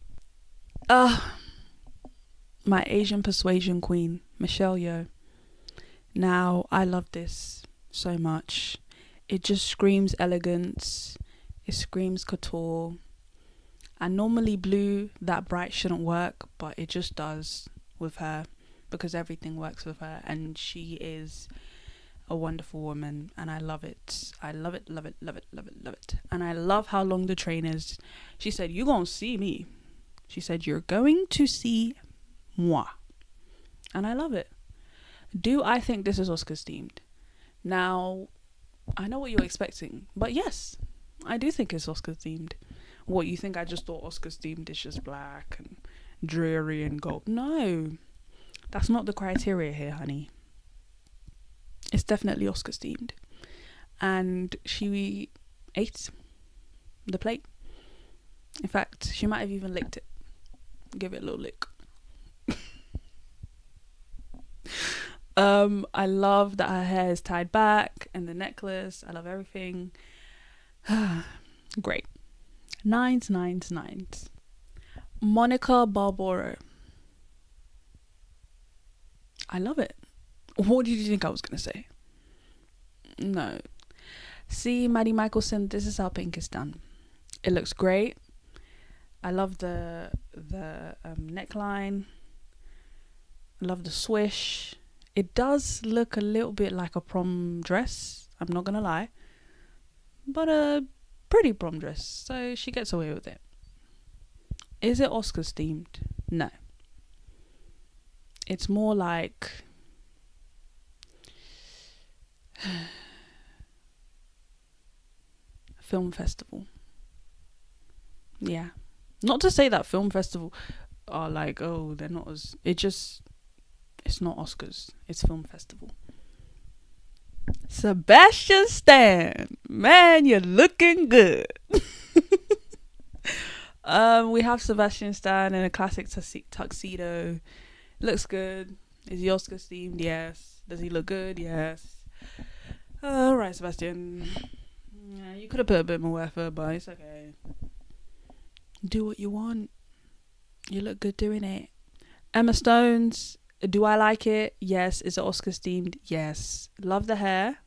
My Asian persuasion queen, Michelle Yeoh. Now I love this so much. It just screams elegance. It screams couture. And normally blue that bright shouldn't work, but it just does with her because everything works with her, and she is a wonderful woman, and I love it. And I love how long the train is. She said, "You're gonna see me." She said, "You're going to see moi." And I love it. Do I think this is Oscars themed? Now, I know what you're expecting, but yes, I do think it's Oscars themed. What, you think I just thought Oscars themed is just black and dreary and gold? No, that's not the criteria here, honey. It's definitely Oscars themed. And she ate the plate. In fact, she might have even licked it. Give it a little lick. I love that her hair is tied back and the necklace. I love everything. Great. Nines. Monica Barbaro. I love it. What did you think I was going to say? No. See, Maddie Michelson, this is how pink is done. It looks great. I love the neckline. I love the swish. It does look a little bit like a prom dress. I'm not going to lie. But a pretty prom dress. So she gets away with it. Is it Oscars themed? No. It's more like film festival. Yeah. Not to say that film festival are like, oh, they're not as... It's not Oscars. It's film festival. Sebastian Stan. Man, you're looking good. We have Sebastian Stan in a classic tuxedo. Looks good. Is he Oscars themed? Yes. Does he look good? Yes. Alright, Sebastian. Yeah, you could have put a bit more effort, but it's okay. Do what you want. You look good doing it. Emma Stone's. Do I like it? Yes. Is it Oscars themed? Yes. Love the hair.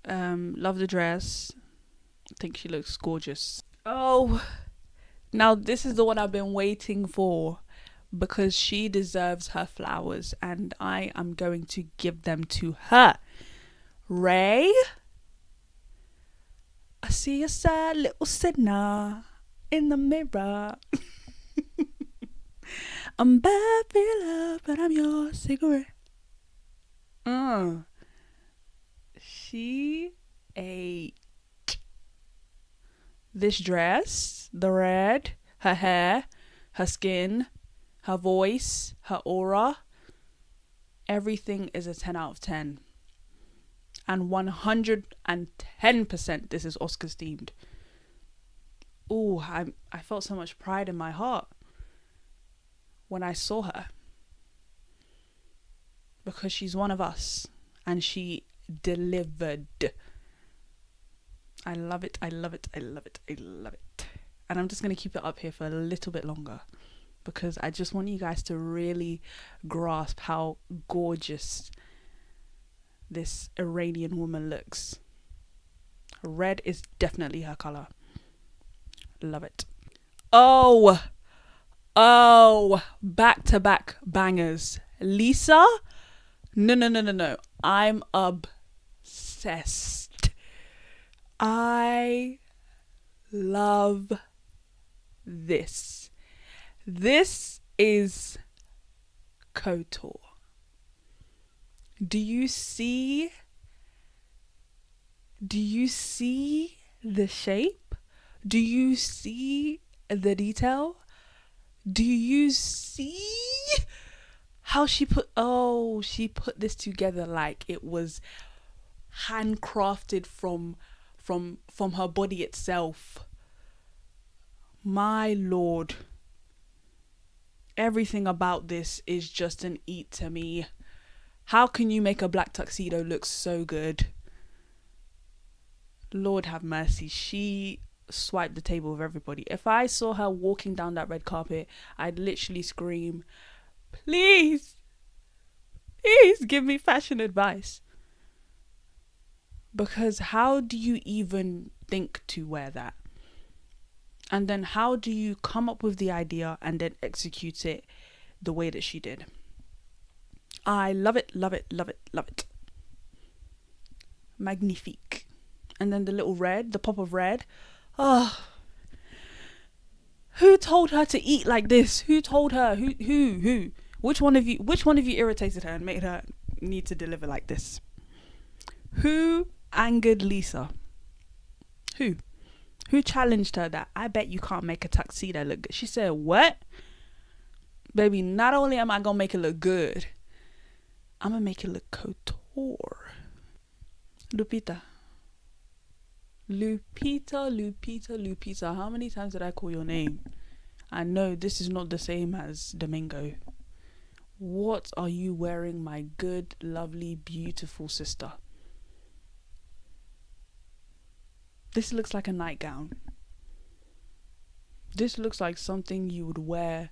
Love the dress. think she looks gorgeous. Oh, now this is the one I've been waiting for, because she deserves her flowers and I am going to give them to her. Ray, I see a sad little sinner in the mirror. I'm bad for your love, but I'm your cigarette. She ate. This dress, the red, her hair, her skin, her voice, her aura, everything is a 10 out of 10. And 110% this is Oscars themed. Ooh, I felt so much pride in my heart when I saw her, because she's one of us and she delivered. I love it, I love it, I love it, I love it. And I'm just going to keep it up here for a little bit longer, because I just want you guys to really grasp how gorgeous this Iranian woman looks. Red is definitely her color. Love it. Oh, back to back bangers. Lisa, no. I'm obsessed. I love this. This is couture. Do you see the shape? Do you see the detail? Do you see how she put this together like it was handcrafted from her body itself? My lord. Everything about this is just an eat to me. How can you make a black tuxedo look so good? Lord have mercy. She swiped the table with everybody. If I saw her walking down that red carpet, I'd literally scream, please give me fashion advice. Because how do you even think to wear that? And then how do you come up with the idea and then execute it the way that she did? I love it, love it, love it, love it. Magnifique. And then the little red, the pop of red. Oh, who told her to eat like this? Who told her? Who? Which one of you irritated her and made her need to deliver like this? Who angered Lisa? Who challenged her that I bet you can't make a tuxedo look good? She said, what? Baby, not only am I gonna make it look good, I'm gonna make it look couture. Lupita. How many times did I call your name? I know this is not the same as Domingo. What are you wearing, my good, lovely, beautiful sister? This looks like a nightgown. This looks like something you would wear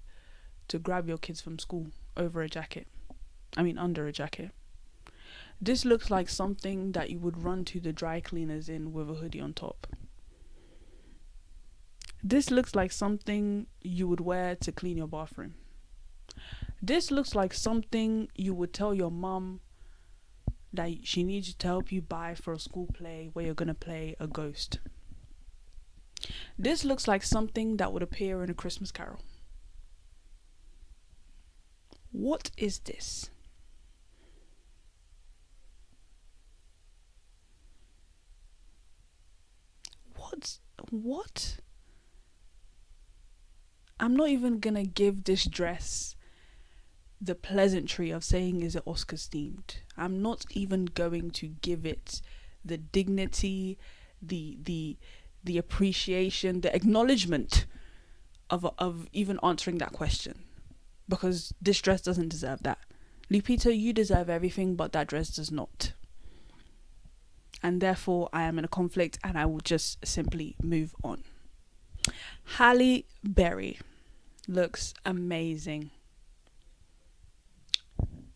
to grab your kids from school under a jacket. This looks like something that you would run to the dry cleaners in with a hoodie on top. This looks like something you would wear to clean your bathroom. This looks like something you would tell your mum that she needs you to help you buy for a school play where you're going to play a ghost. This looks like something that would appear in A Christmas Carol. What is this? What? I'm not even gonna give this dress the pleasantry of saying is it Oscars themed. I'm not even going to give it the dignity, the appreciation, the acknowledgement of even answering that question, because this dress doesn't deserve that. Lupita, you deserve everything, but that dress does not. And therefore I am in a conflict and I will just simply move on. Halle Berry looks amazing.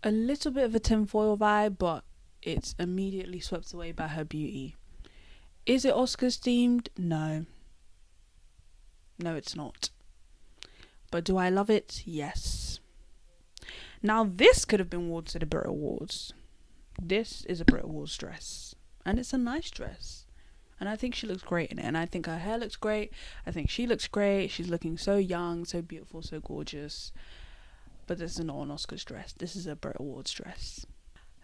A little bit of a tinfoil vibe, but it's immediately swept away by her beauty. Is it Oscars themed? No. No, it's not. But do I love it? Yes. Now, this could have been worn to the Brit Awards. This is a Brit Awards dress. And it's a nice dress. And I think she looks great in it. And I think her hair looks great. I think she looks great. She's looking so young, so beautiful, so gorgeous. But this is not an Oscars dress. This is a Brit Awards dress.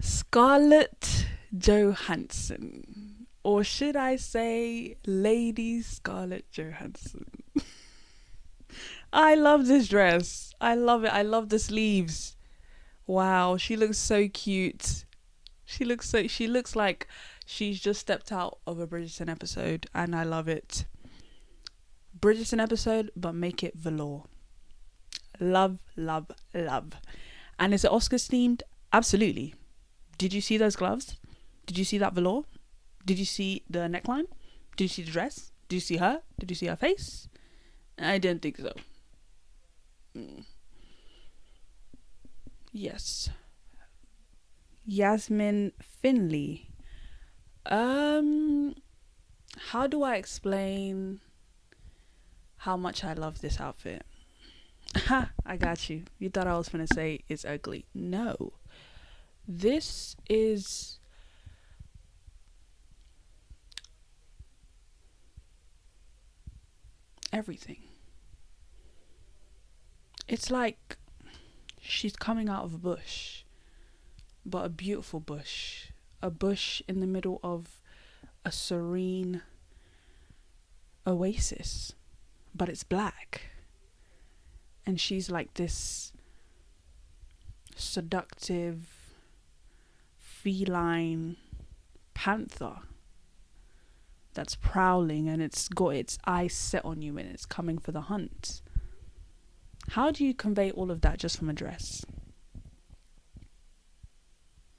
Scarlett Johansson. Or should I say Lady Scarlett Johansson. I love this dress. I love it. I love the sleeves. Wow, she looks so cute. She looks like she's just stepped out of a Bridgerton episode, and I love it. Bridgerton episode, but make it velour. Love, love, love. And is it Oscars themed? Absolutely. Did you see those gloves? Did you see that velour? Did you see the neckline? Did you see the dress? Did you see her? Did you see her face? I didn't think so. Yes. Yasmin Finley. How do I explain how much I love this outfit? Ha, I got you. You thought I was gonna say it's ugly. No. This is everything. It's like she's coming out of a bush, but a beautiful bush. A bush in the middle of a serene oasis, but it's black. And she's like this seductive, feline panther that's prowling, and it's got its eyes set on you and it's coming for the hunt. How do you convey all of that just from a dress?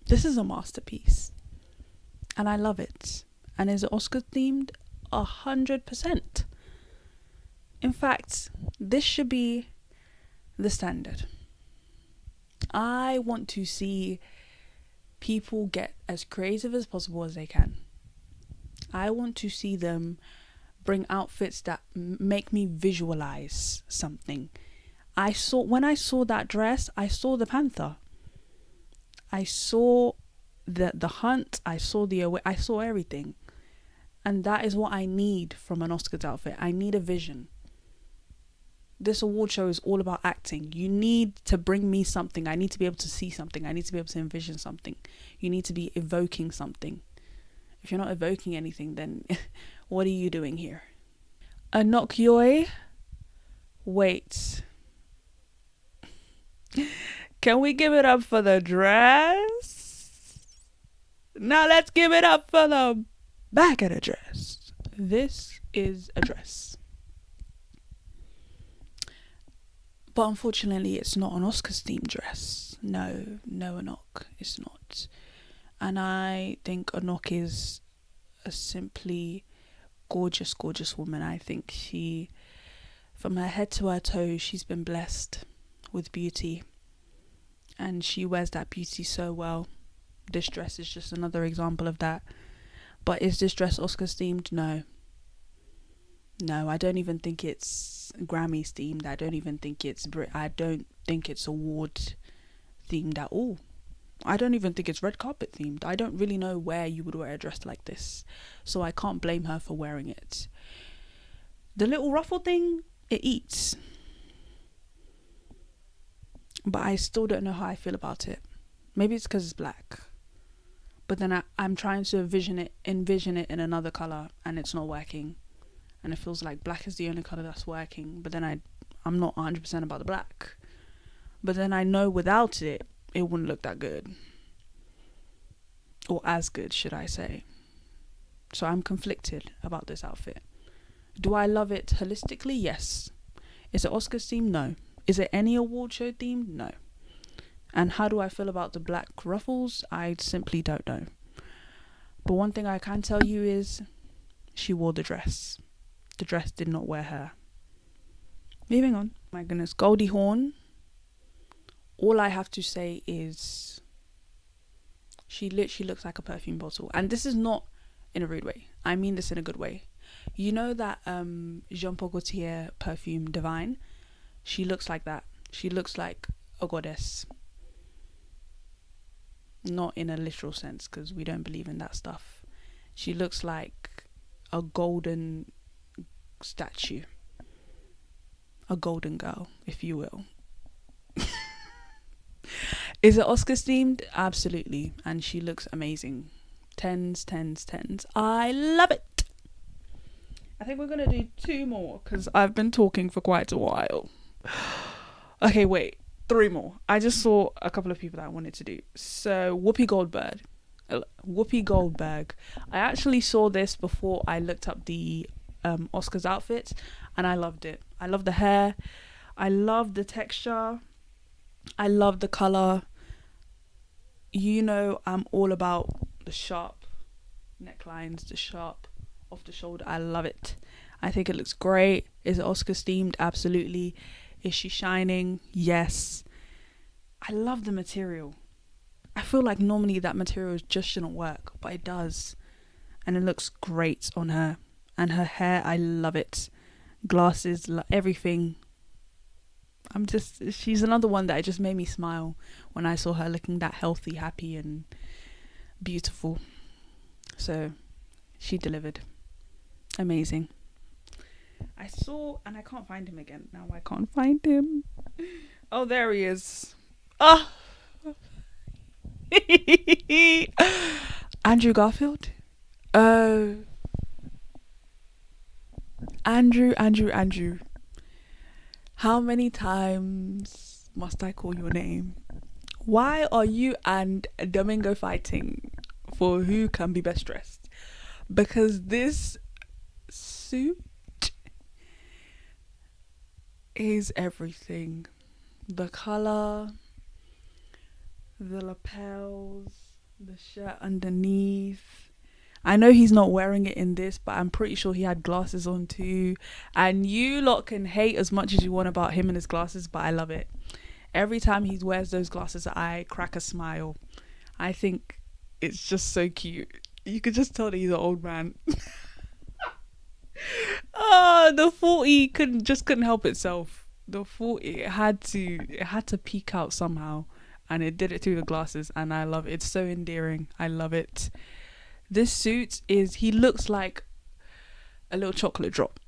This is a masterpiece. And I love it. And is it Oscar themed? 100%. In fact, this should be the standard. I want to see people get as creative as possible as they can. I want to see them bring outfits that make me visualize something. When I saw that dress, I saw the panther. I saw the hunt. I saw I saw everything. And that is what I need from an Oscars outfit. I need a vision. This award show is all about acting. You need to bring me something. I need to be able to see something. I need to be able to envision something. You need to be evoking something. If you're not evoking anything, then what are you doing here? Anok Yoy. Wait. Can we give it up for the dress? Now let's give it up for the back of the dress. This is a dress. But unfortunately, it's not an Oscars themed dress. No, Anok, it's not. And I think Anok is a simply gorgeous, gorgeous woman. I think she, from her head to her toes, she's been blessed with beauty. And she wears that beauty so well. This dress is just another example of that. But is this dress Oscars themed? No. No, I don't even think it's Grammys themed. I don't even think it's I don't think it's award themed at all. I don't even think it's red carpet themed. I don't really know where you would wear a dress like this. So I can't blame her for wearing it. The little ruffle thing, it eats. But I still don't know how I feel about it. Maybe it's because it's black. But then I'm trying to envision it in another colour, and it's not working. And it feels like black is the only colour that's working. But then I'm not 100% about the black. But then I know without it, it wouldn't look that good. Or as good, should I say. So I'm conflicted about this outfit. Do I love it holistically? Yes. Is it Oscars themed? No. Is it any award show themed? No. And how do I feel about the black ruffles? I simply don't know. But one thing I can tell you is she wore the dress. The dress did not wear her. Moving on. My goodness. Goldie Hawn. All I have to say is she literally looks like a perfume bottle. And this is not in a rude way. I mean this in a good way. You know that Jean Paul Gaultier perfume Divine? She looks like that. She looks like a goddess. Not in a literal sense, because we don't believe in that stuff. She looks like a golden statue. A golden girl, if you will. Is it Oscar themed? Absolutely. And she looks amazing. Tens. I love it. I think we're going to do 2 more because I've been talking for quite a while. Okay, wait. 3 more. I just saw a couple of people that I wanted to do. So, Whoopi Goldberg. I actually saw this before I looked up the Oscars outfits, and I loved it. I love the hair. I love the texture. I love the color. You know, I'm all about the sharp necklines, the sharp off the shoulder. I love it. I think it looks great. Is it Oscars themed? Absolutely. Is she shining? Yes. I love the material. I feel like normally that material just shouldn't work, but it does. And it looks great on her. And her hair, I love it. Glasses, everything. She's another one that just made me smile when I saw her looking that healthy, happy and beautiful. So she delivered. Amazing. I saw, and I can't find him again. Now I can't find him. Oh, there he is. Ah. Andrew Garfield. Oh. Andrew. How many times must I call your name? Why are you and Domingo fighting for who can be best dressed? Because this suit is everything. The color, the lapels, the shirt underneath. I know he's not wearing it in this, but I'm pretty sure he had glasses on too. And you lot can hate as much as you want about him and his glasses, but I love it. Every time he wears those glasses, I crack a smile. I think it's just so cute. You could just tell that he's an old man. The 40 couldn't help itself. The 40 it had to peek out somehow, and it did it through the glasses, and I love it. It's so endearing. I love it. This suit he looks like a little chocolate drop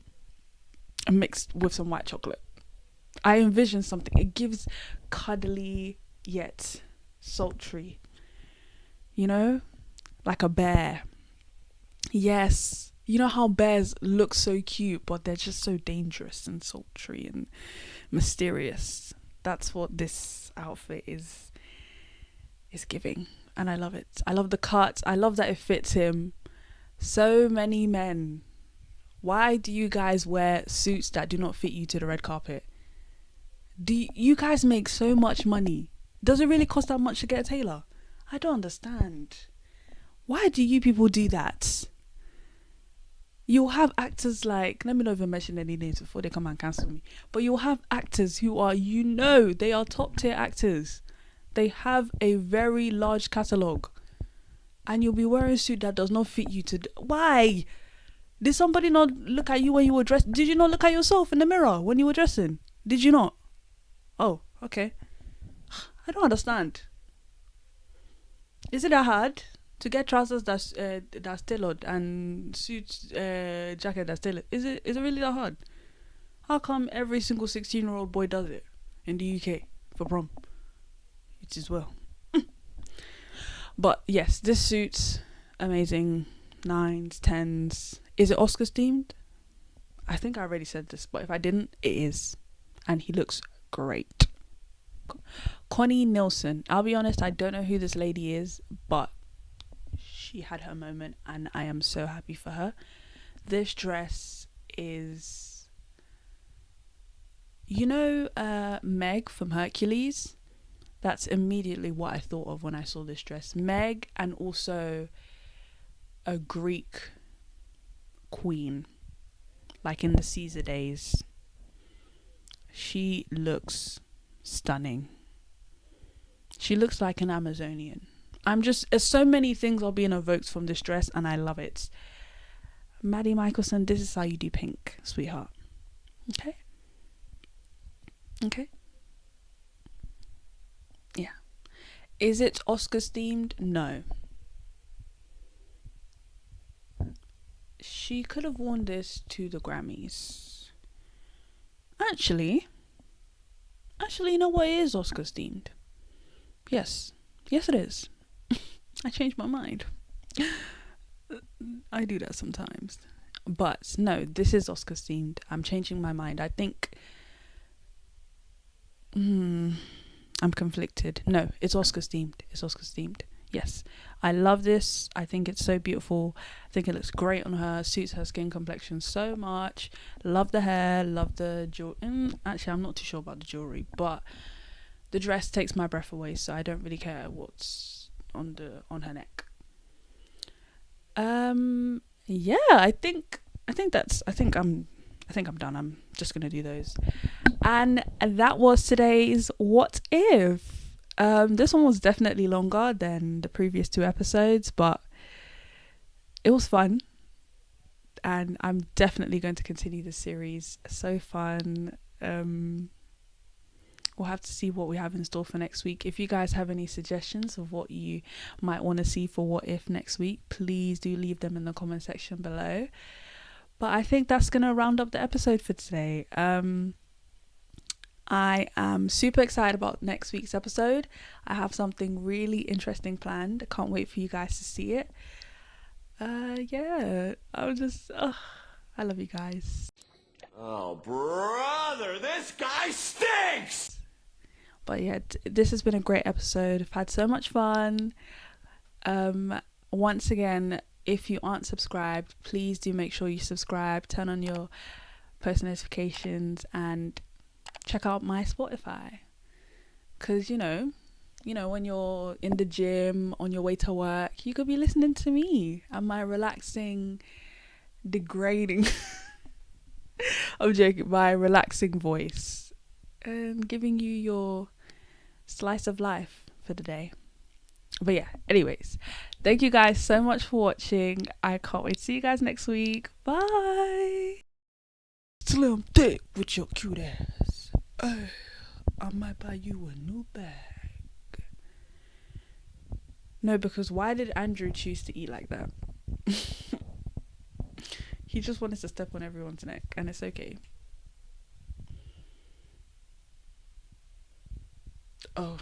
mixed with some white chocolate. I envision something. It gives cuddly yet sultry. You know? Like a bear. Yes. You know how bears look so cute, but they're just so dangerous and sultry and mysterious. That's what this outfit is giving. And I love it. I love the cut. I love that it fits him. So many men. Why do you guys wear suits that do not fit you to the red carpet? Do you guys make so much money? Does it really cost that much to get a tailor? I don't understand. Why do you people do that? You'll have actors like, let me not even mention any names before they come and cancel me, but you'll have actors who are, they are top tier actors. They have a very large catalogue, and you'll be wearing a suit that does not fit you why? Did somebody not look at you when you were dressed? Did you not look at yourself in the mirror when you were dressing? Did you not? Oh, okay. I don't understand. Is it that hard to get trousers that's tailored and suits jacket that's tailored? Is it really that hard? How come every single 16-year-old boy does it in the UK for prom? It is well. But yes, this suit's amazing. 9s, 10s. Is it Oscars themed? I think I already said this, but if I didn't, it is. And he looks great. Connie Nielsen. I'll be honest, I don't know who this lady is, but she had her moment and I am so happy for her. This dress is, Meg from Hercules? That's immediately what I thought of when I saw this dress. Meg, and also a Greek queen, like in the Caesar days. She looks stunning. She looks like an Amazonian. There's so many things are being evoked from this dress, and I love it. Maddie Michelson, this is how you do pink, sweetheart. Okay? Okay? Yeah. Is it Oscars themed? No. She could have worn this to the Grammys. Actually, you know what? It is Oscars themed. Yes, it is. I changed my mind. I do that sometimes. But no, this is Oscars themed. I'm changing my mind. I think I'm conflicted. No, it's Oscars themed. Yes, I love this. I think it's so beautiful. I think it looks great on her. Suits her skin complexion so much. Love the hair. Love the jewelry. Actually, I'm not too sure about the jewelry, but the dress takes my breath away. So I don't really care what's on her neck. Yeah, I think I'm done. I'm just gonna do those. And that was today's What If. This one was definitely longer than the previous 2 episodes, but it was fun. And I'm definitely going to continue this series. So fun. We'll have to see what we have in store for next week. If you guys have any suggestions of what you might want to see for What If next week, please do leave them in the comment section below. But I think that's going to round up the episode for today. I am super excited about next week's episode. I have something really interesting planned. I can't wait for you guys to see it. Yeah, I love you guys. Oh, brother, this guy stinks! But yeah, this has been a great episode. I've had so much fun. Once again, if you aren't subscribed, please do make sure you subscribe, turn on your post notifications, and check out my Spotify. Because you know when you're in the gym, on your way to work, you could be listening to me and my relaxing, degrading I'm joking, my relaxing voice, and giving you your slice of life for the day. But yeah, anyways, thank you guys so much for watching. I can't wait to see you guys next week. Bye. Slim thick with your cute ass. I might buy you a new bag. No, because why did Andrew choose to eat like that? He just wanted to step on everyone's neck, and it's okay. Oh.